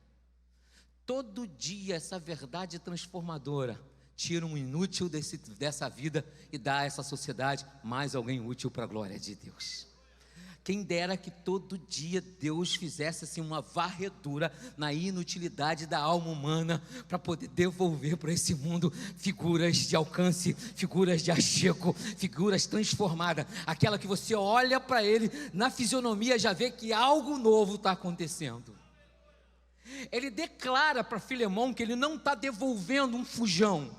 Todo dia essa verdade transformadora tira um inútil dessa vida e dá a essa sociedade mais alguém útil para a glória de Deus. Quem dera que todo dia Deus fizesse assim uma varredura na inutilidade da alma humana, para poder devolver para esse mundo figuras de alcance, figuras de achego, figuras transformadas, aquela que você olha para ele, na fisionomia já vê que algo novo está acontecendo. Ele declara para Filemão que ele não está devolvendo um fujão,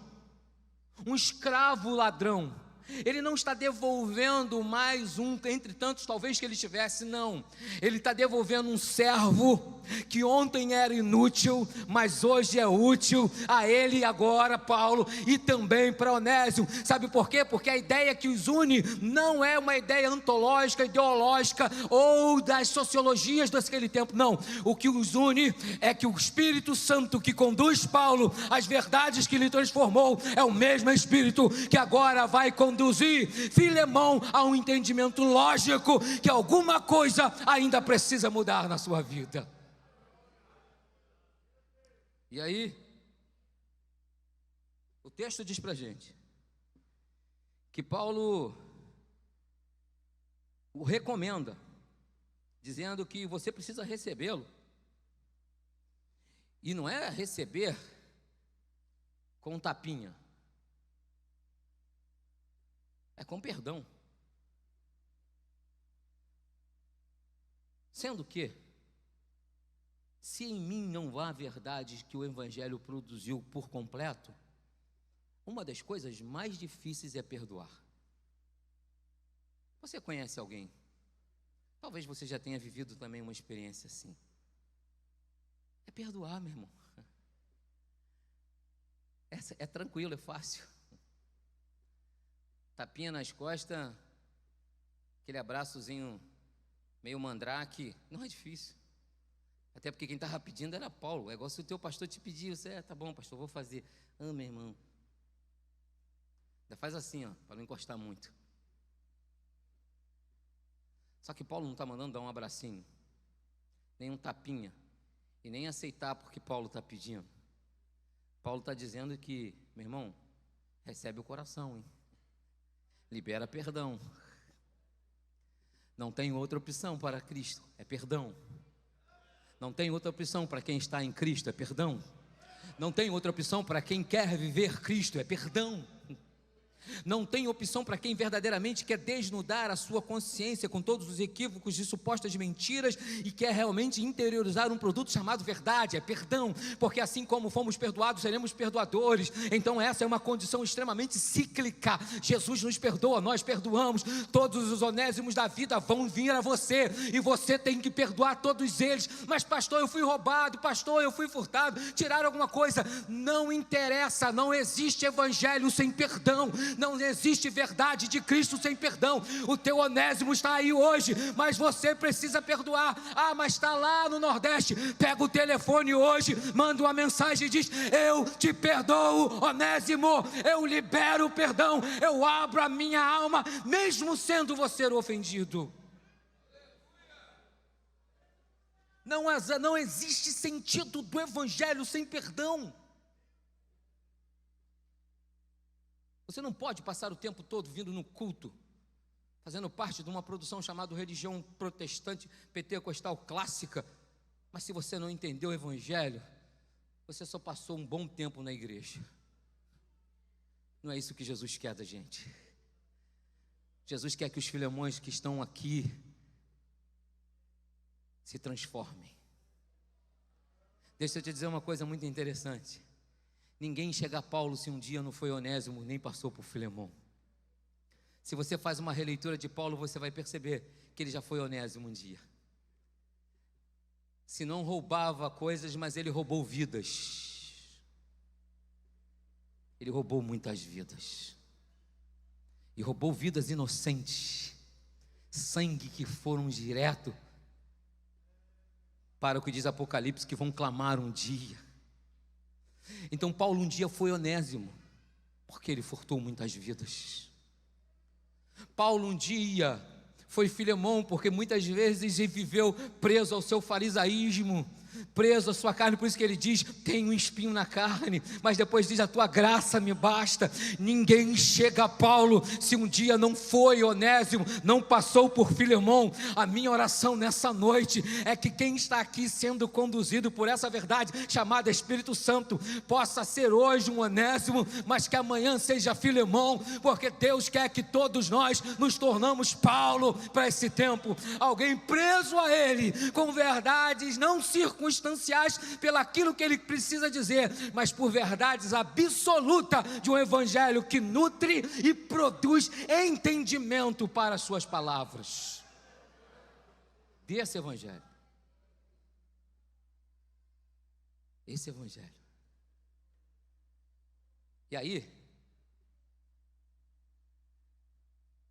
um escravo ladrão. Ele não está devolvendo mais um entre tantos talvez que ele tivesse, não. Ele está devolvendo um servo que ontem era inútil, mas hoje é útil a ele agora, Paulo, e também para Onésimo. Sabe por quê? Porque a ideia que os une não é uma ideia antológica, ideológica ou das sociologias daquele tempo, não. O que os une é que o Espírito Santo que conduz Paulo às verdades que lhe transformou é o mesmo Espírito que agora vai conduzir Filemão a um entendimento lógico que alguma coisa ainda precisa mudar na sua vida. E aí, o texto diz para a gente que Paulo o recomenda, dizendo que você precisa recebê-lo. E não é receber com tapinha, é com perdão. Sendo que, se em mim não há verdade que o Evangelho produziu por completo, uma das coisas mais difíceis é perdoar. Você conhece alguém? Talvez você já tenha vivido também uma experiência assim. É perdoar, meu irmão. É tranquilo, é fácil. Tapinha nas costas, aquele abraçozinho meio mandrake, não é difícil. Até porque quem estava pedindo era Paulo. É igual se o teu pastor te pediu, você, tá bom, pastor, vou fazer. Ah, meu irmão. Ainda faz assim, ó, para não encostar muito. Só que Paulo não está mandando dar um abracinho, nem um tapinha, e nem aceitar porque Paulo está pedindo. Paulo está dizendo que, meu irmão, recebe o coração, hein? Libera perdão. Não tem outra opção para Cristo, é perdão. Não tem outra opção para quem está em Cristo, é perdão. Não tem outra opção para quem quer viver Cristo, é perdão. Não tem opção para quem verdadeiramente quer desnudar a sua consciência com todos os equívocos de supostas mentiras e quer realmente interiorizar um produto chamado verdade, é perdão, porque assim como fomos perdoados, seremos perdoadores. Então essa é uma condição extremamente cíclica. Jesus nos perdoa, nós perdoamos. Todos os onésimos da vida vão vir a você e você tem que perdoar todos eles. Mas pastor, eu fui roubado, pastor, eu fui furtado, tiraram alguma coisa. Não interessa, não existe evangelho sem perdão. Não existe verdade de Cristo sem perdão. O teu onésimo está aí hoje, mas você precisa perdoar. Ah, mas está lá no Nordeste. Pega o telefone hoje, manda uma mensagem e diz: eu te perdoo, onésimo, eu libero o perdão, eu abro a minha alma, mesmo sendo você o ofendido. Não existe sentido do evangelho sem perdão. Você não pode passar o tempo todo vindo no culto, fazendo parte de uma produção chamada religião protestante, pentecostal clássica, mas se você não entendeu o evangelho, você só passou um bom tempo na igreja. Não é isso que Jesus quer da gente. Jesus quer que os filemões que estão aqui se transformem. Deixa eu te dizer uma coisa muito interessante. Ninguém chega a Paulo se um dia não foi Onésimo, nem passou por Filemão. Se você faz uma releitura de Paulo, você vai perceber que ele já foi Onésimo um dia. Se não roubava coisas, mas ele roubou vidas. Ele roubou muitas vidas. E roubou vidas inocentes. Sangue que foram direto para o que diz Apocalipse, que vão clamar um dia. Então Paulo um dia foi Onésimo, porque ele furtou muitas vidas. Paulo um dia foi Filemão, porque muitas vezes ele viveu preso ao seu farisaísmo, preso à sua carne. Por isso que ele diz: tem um espinho na carne, mas depois diz: a tua graça me basta. Ninguém chega a Paulo se um dia não foi Onésimo, não passou por Filemão. A minha oração nessa noite é que quem está aqui sendo conduzido por essa verdade chamada Espírito Santo possa ser hoje um Onésimo, mas que amanhã seja Filemão, porque Deus quer que todos nós nos tornamos Paulo para esse tempo, alguém preso a Ele, com verdades não circunstanciais pelaquilo que Ele precisa dizer, mas por verdades absolutas de um evangelho que nutre e produz entendimento para as suas palavras. Desse evangelho. Esse evangelho. E aí,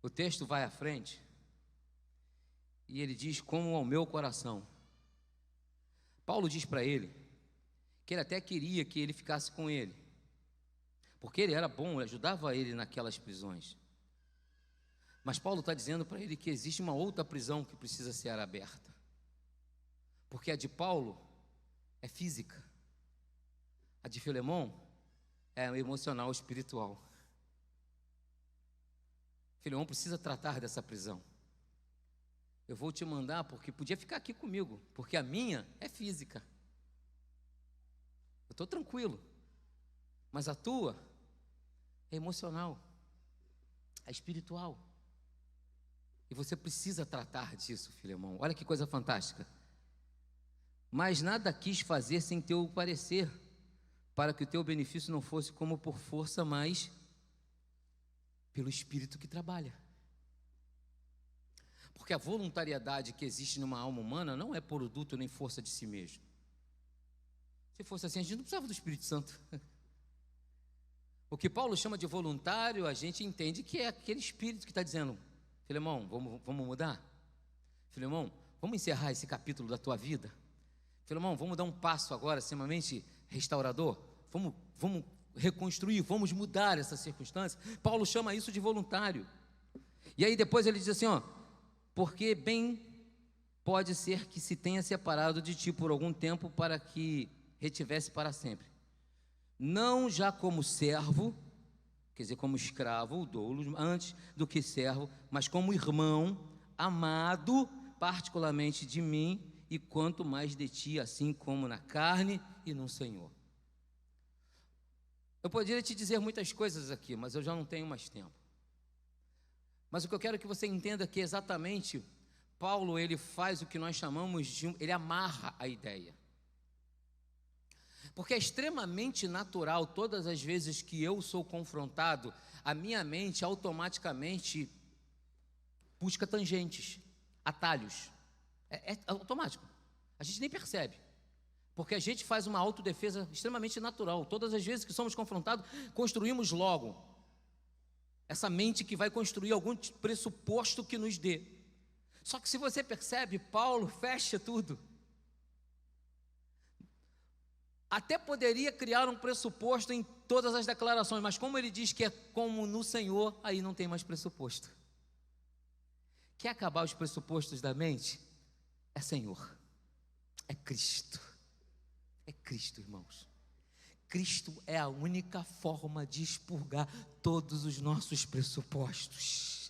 o texto vai à frente e ele diz: como ao meu coração. Paulo diz para ele que ele até queria que ele ficasse com ele, porque ele era bom, ajudava ele naquelas prisões. Mas Paulo está dizendo para ele que existe uma outra prisão que precisa ser aberta, porque a de Paulo é física, a de Filemão é emocional, espiritual. Filemão precisa tratar dessa prisão. Eu vou te mandar porque podia ficar aqui comigo, porque a minha é física. Eu estou tranquilo, mas a tua é emocional, é espiritual. E você precisa tratar disso, Filemão. Olha que coisa fantástica. Mas nada quis fazer sem teu parecer, para que o teu benefício não fosse como por força, mas pelo Espírito que trabalha. Porque a voluntariedade que existe numa alma humana não é produto nem força de si mesmo. Se fosse assim, a gente não precisava do Espírito Santo. O que Paulo chama de voluntário, a gente entende que é aquele Espírito que está dizendo: Filemão, vamos mudar? Filemão, vamos encerrar esse capítulo da tua vida? Filemão, vamos dar um passo agora extremamente restaurador? Vamos reconstruir, vamos mudar essa circunstância? Paulo chama isso de voluntário. E aí depois ele diz assim, ó: porque bem pode ser que se tenha separado de ti por algum tempo, para que retivesse para sempre. Não já como servo, quer dizer, como escravo ou doulo, antes do que servo, mas como irmão, amado particularmente de mim, e quanto mais de ti, assim como na carne e no Senhor. Eu poderia te dizer muitas coisas aqui, mas eu já não tenho mais tempo. Mas o que eu quero que você entenda é que exatamente Paulo, ele faz o que nós chamamos de, ele amarra a ideia. Porque é extremamente natural, todas as vezes que eu sou confrontado, a minha mente automaticamente busca tangentes, atalhos. É automático. A gente nem percebe. Porque a gente faz uma autodefesa extremamente natural. Todas as vezes que somos confrontados, construímos logo essa mente que vai construir algum pressuposto que nos dê. Só que se você percebe, Paulo fecha tudo. Até poderia criar um pressuposto em todas as declarações, mas como ele diz que é como no Senhor, aí não tem mais pressuposto. Quer acabar os pressupostos da mente? É Senhor, é Cristo. É Cristo, irmãos. Cristo é a única forma de expurgar todos os nossos pressupostos.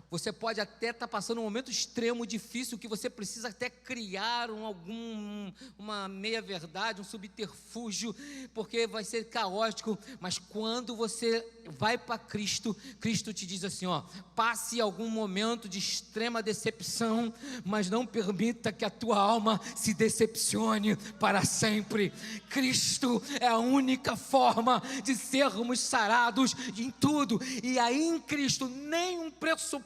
Você pode até estar passando um momento extremo, difícil, que você precisa até criar uma meia-verdade, um subterfúgio, porque vai ser caótico, mas quando você vai para Cristo, Cristo te diz assim, ó, passe algum momento de extrema decepção, mas não permita que a tua alma se decepcione para sempre. Cristo é a única forma de sermos sarados em tudo, e aí em Cristo nenhum pressuposto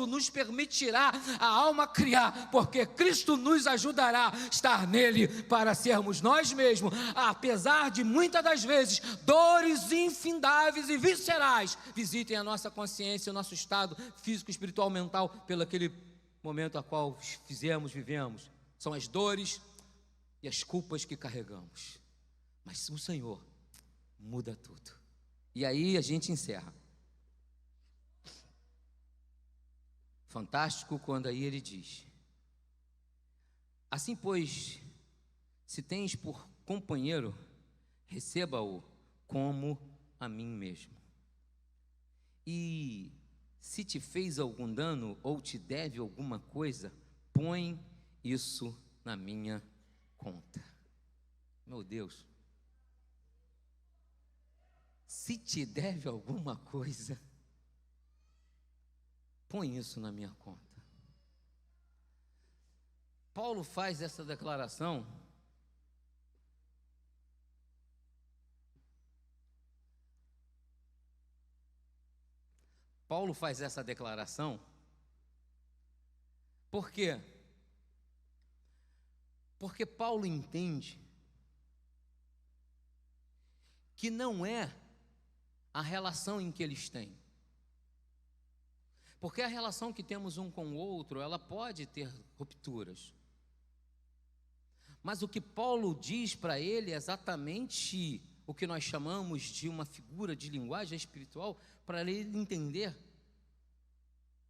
nos permitirá a alma criar, porque Cristo nos ajudará a estar nele para sermos nós mesmos, apesar de muitas das vezes dores infindáveis e viscerais visitem a nossa consciência, o nosso estado físico, espiritual, mental, pelo aquele momento a qual vivemos. São as dores e as culpas que carregamos, mas o Senhor muda tudo. E aí a gente encerra. Fantástico quando aí ele diz: assim pois, se tens por companheiro, receba-o como a mim mesmo. E se te fez algum dano ou te deve alguma coisa, põe isso na minha conta. Meu Deus. Se te deve alguma coisa, põe isso na minha conta. Paulo faz essa declaração por quê? Porque Paulo entende que não é a relação em que eles têm. Porque a relação que temos um com o outro, ela pode ter rupturas. Mas o que Paulo diz para ele é exatamente o que nós chamamos de uma figura de linguagem espiritual, para ele entender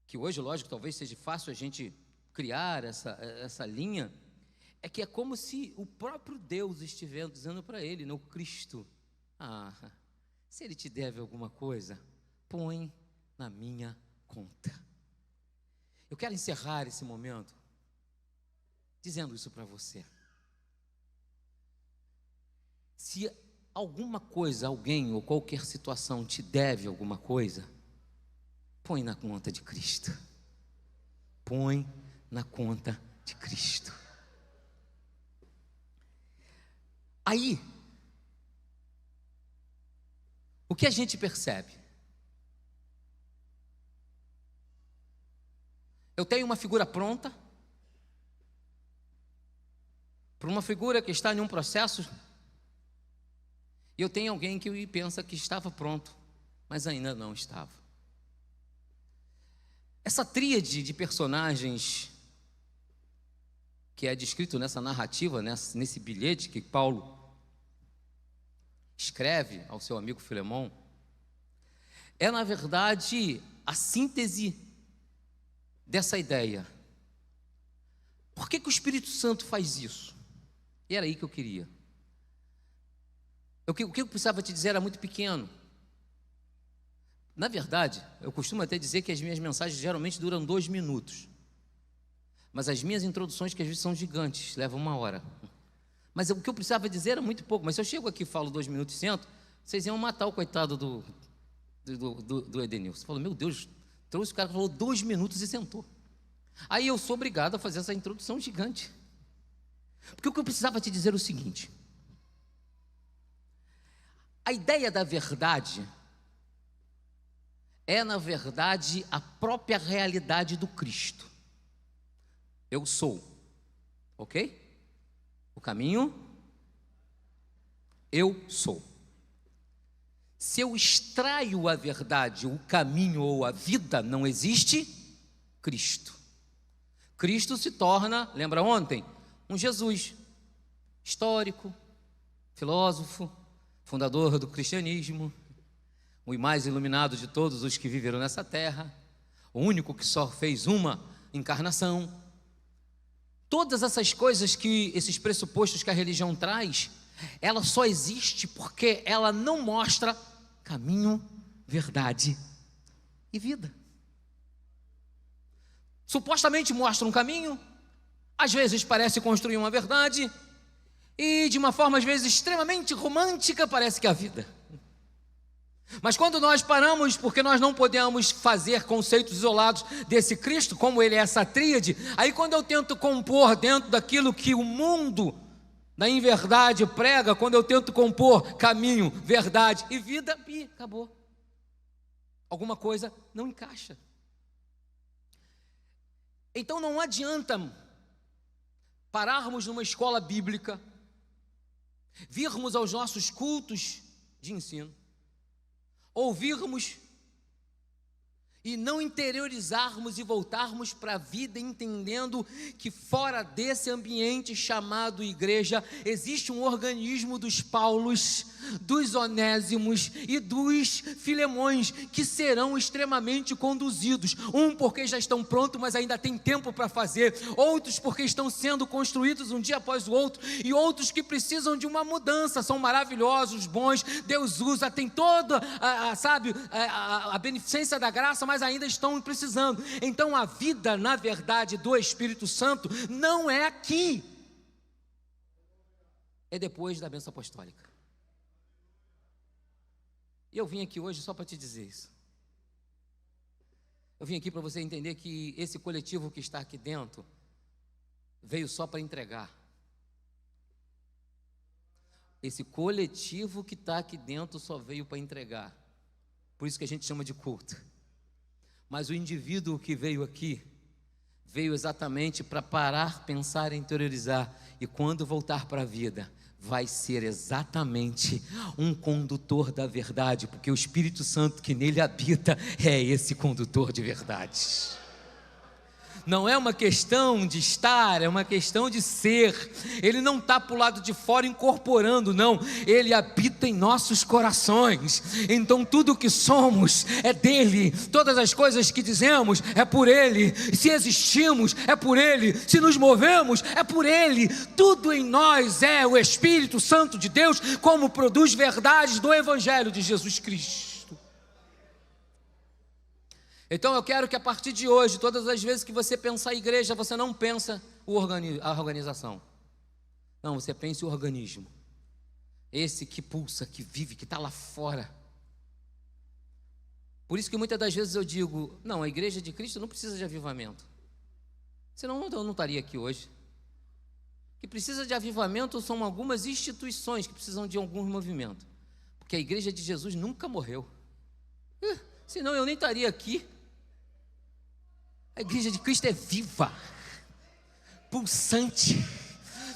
que hoje, lógico, talvez seja fácil a gente criar essa linha, é que é como se o próprio Deus estivesse dizendo para ele, no Cristo, se ele te deve alguma coisa, põe na minha conta. Eu quero encerrar esse momento dizendo isso para você. Se alguma coisa, alguém ou qualquer situação te deve alguma coisa, põe na conta de Cristo. Põe na conta de Cristo. Aí, o que a gente percebe? Eu tenho uma figura pronta, para uma figura que está em um processo, e eu tenho alguém que pensa que estava pronto, mas ainda não estava. Essa tríade de personagens que é descrito nessa narrativa, nesse bilhete que Paulo escreve ao seu amigo Filemão, é na verdade a síntese dessa ideia. Por que o Espírito Santo faz isso? E era aí que eu queria. O que eu precisava te dizer era muito pequeno. Na verdade, eu costumo até dizer que as minhas mensagens geralmente duram 2 minutos. Mas as minhas introduções, que às vezes são gigantes, levam 1 hora. Mas o que eu precisava dizer era muito pouco. Mas se eu chego aqui e falo 2 minutos e sento, vocês iam matar o coitado do Edenilson. Falou, meu Deus, trouxe o cara, falou 2 minutos e sentou. Aí eu sou obrigado a fazer essa introdução gigante. Porque o que eu precisava te dizer é o seguinte: a ideia da verdade é, na verdade, a própria realidade do Cristo. Eu sou, ok? O caminho, eu sou. Se eu extraio a verdade, o caminho ou a vida, não existe Cristo. Cristo se torna, lembra ontem, um Jesus histórico, filósofo, fundador do cristianismo, o mais iluminado de todos os que viveram nessa terra, o único que só fez uma encarnação. Todas essas coisas esses pressupostos que a religião traz, ela só existe porque ela não mostra caminho, verdade e vida. Supostamente mostra um caminho, às vezes parece construir uma verdade, e de uma forma às vezes extremamente romântica parece que é a vida. Mas quando nós paramos, porque nós não podemos fazer conceitos isolados desse Cristo, como ele é essa tríade, aí quando eu tento compor dentro daquilo que o mundo da inverdade prega, quando eu tento compor caminho, verdade e vida, e acabou. Alguma coisa não encaixa. Então não adianta pararmos numa escola bíblica, virmos aos nossos cultos de ensino, ouvirmos e não interiorizarmos e voltarmos para a vida entendendo que fora desse ambiente chamado igreja existe um organismo dos Paulos, dos Onésimos e dos Filemões que serão extremamente conduzidos, porque já estão prontos, mas ainda tem tempo para fazer, outros porque estão sendo construídos um dia após o outro, e outros que precisam de uma mudança, são maravilhosos, bons, Deus usa, tem toda a beneficência da graça, mas ainda estão precisando. Então a vida, na verdade, do Espírito Santo não é aqui, é depois da bênção apostólica. E eu vim aqui hoje só para te dizer isso. Eu vim aqui para você entender que esse coletivo que está aqui dentro veio só para entregar. Esse coletivo que está aqui dentro só veio para entregar. Por isso que a gente chama de culto. Mas o indivíduo que veio aqui, veio exatamente para parar, pensar e interiorizar. E quando voltar para a vida, vai ser exatamente um condutor da verdade, porque o Espírito Santo que nele habita é esse condutor de verdade. Não é uma questão de estar, é uma questão de ser. Ele não está para o lado de fora incorporando, não. Ele habita em nossos corações. Então tudo que somos é dele. Todas as coisas que dizemos é por ele. Se existimos é por ele. Se nos movemos é por ele. Tudo em nós é o Espírito Santo de Deus, como produz verdades do Evangelho de Jesus Cristo. Então eu quero que a partir de hoje, todas as vezes que você pensar em igreja, você não pensa a organização. Não, você pensa o organismo. Esse que pulsa, que vive, que está lá fora. Por isso que muitas das vezes eu digo, não, a igreja de Cristo não precisa de avivamento. Senão eu não estaria aqui hoje. O que precisa de avivamento são algumas instituições que precisam de algum movimento. Porque a igreja de Jesus nunca morreu. Senão eu nem estaria aqui. A igreja de Cristo é viva, pulsante.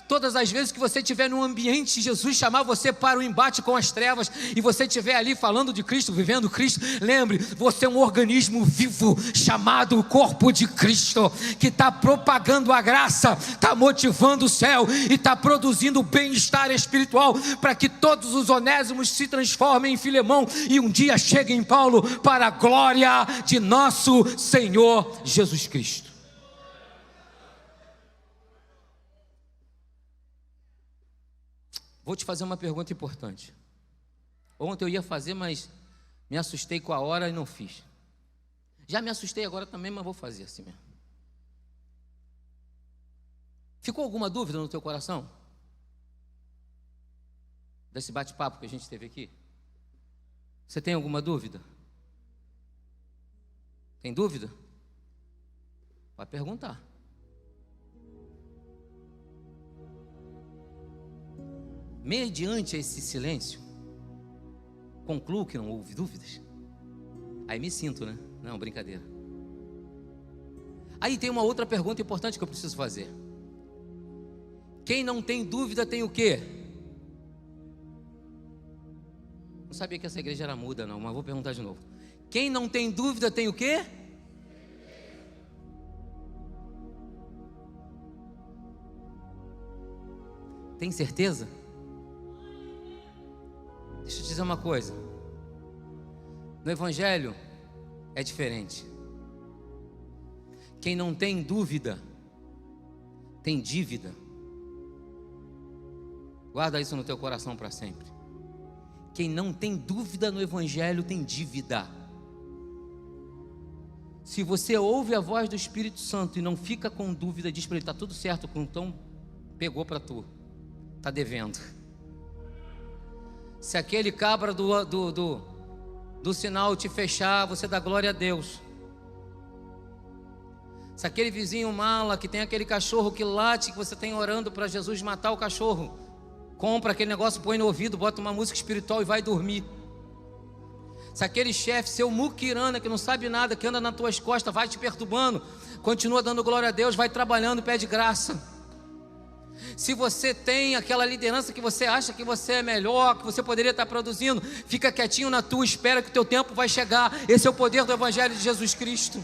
Todas as vezes que você estiver num ambiente, Jesus chamar você para o embate com as trevas, e você estiver ali falando de Cristo, vivendo Cristo, lembre, você é um organismo vivo, chamado corpo de Cristo, que está propagando a graça, está motivando o céu, e está produzindo bem-estar espiritual, para que todos os onésimos se transformem em Filemão, e um dia cheguem em Paulo, para a glória de nosso Senhor Jesus Cristo. Vou te fazer uma pergunta importante. Ontem eu ia fazer, mas me assustei com a hora e não fiz. Já me assustei agora também, mas vou fazer assim mesmo. Ficou alguma dúvida no teu coração? Desse bate-papo que a gente teve aqui? Você tem alguma dúvida? Tem dúvida? Vai perguntar. Mediante esse silêncio, concluo que não houve dúvidas. Aí me sinto, né? Não, brincadeira. Aí tem uma outra pergunta importante que eu preciso fazer. Quem não tem dúvida tem o quê? Não sabia que essa igreja era muda não, mas vou perguntar de novo. Quem não tem dúvida tem o quê? Tem certeza? Deixa eu te dizer uma coisa. No Evangelho é diferente. Quem não tem dúvida tem dívida. Guarda isso no teu coração para sempre. Quem não tem dúvida no Evangelho tem dívida. Se você ouve a voz do Espírito Santo e não fica com dúvida, diz para ele: está tudo certo, então pegou para tu, está devendo. Se aquele cabra do sinal te fechar, você dá glória a Deus. Se aquele vizinho mala que tem aquele cachorro que late, que você tem orando para Jesus matar o cachorro, compra aquele negócio, põe no ouvido, bota uma música espiritual e vai dormir. Se aquele chefe, seu muquirana, que não sabe nada, que anda nas tuas costas, vai te perturbando, continua dando glória a Deus, vai trabalhando, pede graça. Se você tem aquela liderança que você acha que você é melhor, que você poderia estar produzindo, fica quietinho na tua, espera que o teu tempo vai chegar. Esse é o poder do Evangelho de Jesus Cristo.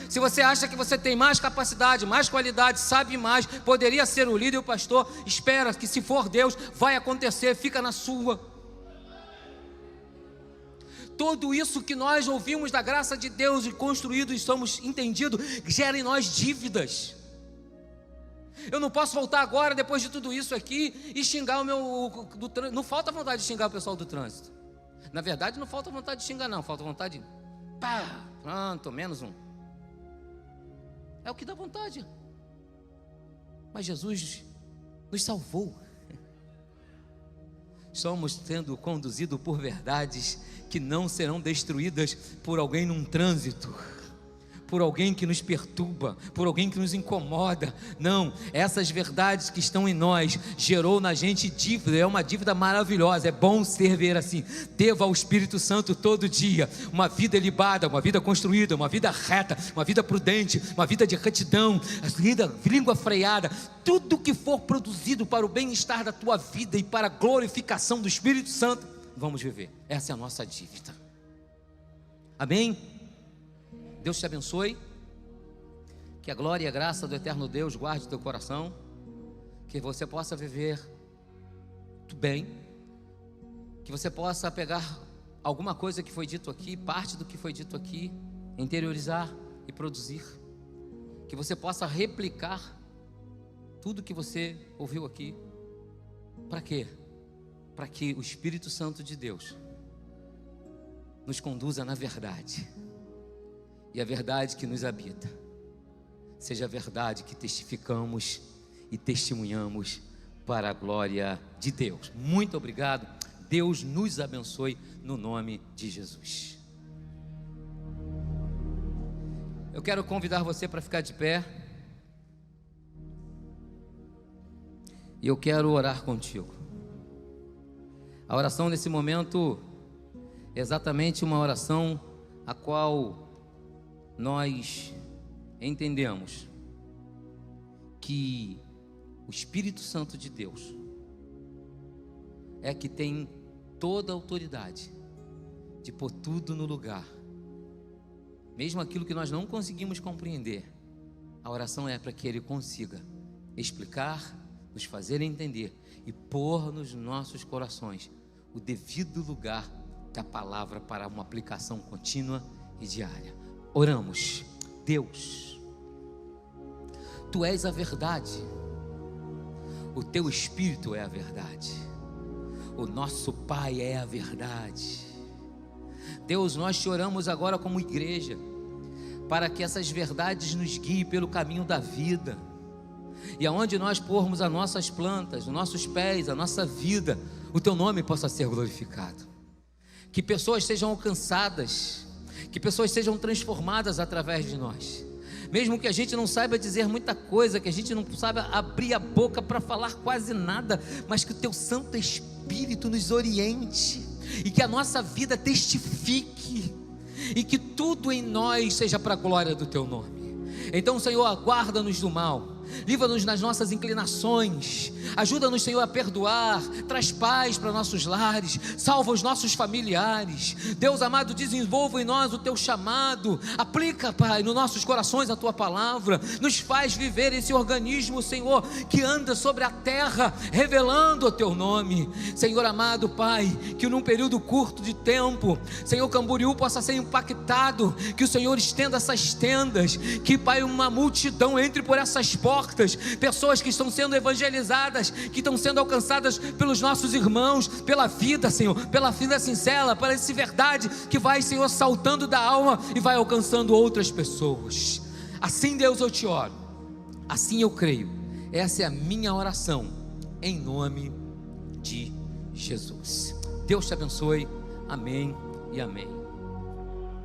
Se você acha que você tem mais capacidade, mais qualidade, sabe mais, poderia ser o líder e o pastor, espera que, se for Deus, vai acontecer, fica na sua. Tudo isso que nós ouvimos da graça de Deus e construído e somos entendidos, gera em nós dívidas. Eu não posso voltar agora, depois de tudo isso aqui, e xingar o meu... Não falta vontade de xingar o pessoal do trânsito. Na verdade, não falta vontade de xingar não, falta vontade de... Pá, pronto, menos um. É o que dá vontade. Mas Jesus nos salvou. Somos sendo conduzidos por verdades que não serão destruídas por alguém num trânsito, por alguém que nos perturba, por alguém que nos incomoda. Não, essas verdades que estão em nós gerou na gente dívida. É uma dívida maravilhosa, é bom ser assim. Deva ao Espírito Santo todo dia uma vida ilibada, uma vida construída, uma vida reta, uma vida prudente, uma vida de retidão, língua freada. Tudo que for produzido para o bem-estar da tua vida e para a glorificação do Espírito Santo, vamos viver. Essa é a nossa dívida. Amém? Deus te abençoe, que a glória e a graça do eterno Deus guarde o teu coração, que você possa viver muito bem, que você possa pegar alguma coisa que foi dito aqui, parte do que foi dito aqui, interiorizar e produzir, que você possa replicar tudo que você ouviu aqui. Para quê? Para que o Espírito Santo de Deus nos conduza na verdade. E a verdade que nos habita seja a verdade que testificamos e testemunhamos para a glória de Deus. Muito obrigado. Deus nos abençoe no nome de Jesus. Eu quero convidar você para ficar de pé. E eu quero orar contigo. A oração nesse momento é exatamente uma oração a qual nós entendemos que o Espírito Santo de Deus é que tem toda a autoridade de pôr tudo no lugar, mesmo aquilo que nós não conseguimos compreender. A oração é para que Ele consiga explicar, nos fazer entender e pôr nos nossos corações o devido lugar da palavra para uma aplicação contínua e diária. Oramos. Deus, Tu és a verdade, o Teu Espírito é a verdade, o nosso Pai é a verdade. Deus, nós te oramos agora como igreja, para que essas verdades nos guiem pelo caminho da vida, e aonde nós pormos as nossas plantas, os nossos pés, a nossa vida, o Teu nome possa ser glorificado. que pessoas sejam alcançadas, que pessoas sejam transformadas através de nós. Mesmo que a gente não saiba dizer muita coisa, que a gente não saiba abrir a boca para falar quase nada, mas que o Teu Santo Espírito nos oriente, e que a nossa vida testifique, e que tudo em nós seja para a glória do Teu nome. Então, Senhor, guarda-nos do mal, livra-nos nas nossas inclinações, ajuda-nos, Senhor, a perdoar, traz paz para nossos lares, salva os nossos familiares. Deus amado, desenvolva em nós o Teu chamado, aplica, Pai, nos nossos corações a Tua palavra, nos faz viver esse organismo, Senhor, que anda sobre a terra, revelando o Teu nome. Senhor amado, Pai, que num período curto de tempo, Senhor, Camboriú possa ser impactado, que o Senhor estenda essas tendas, que, Pai, uma multidão entre por essas portas, pessoas que estão sendo evangelizadas, que estão sendo alcançadas pelos nossos irmãos, pela vida, Senhor, pela vida sincera, para essa verdade que vai, Senhor, saltando da alma e vai alcançando outras pessoas. Assim, Deus, eu te oro, assim eu creio, essa é a minha oração, em nome de Jesus. Deus te abençoe, amém e amém.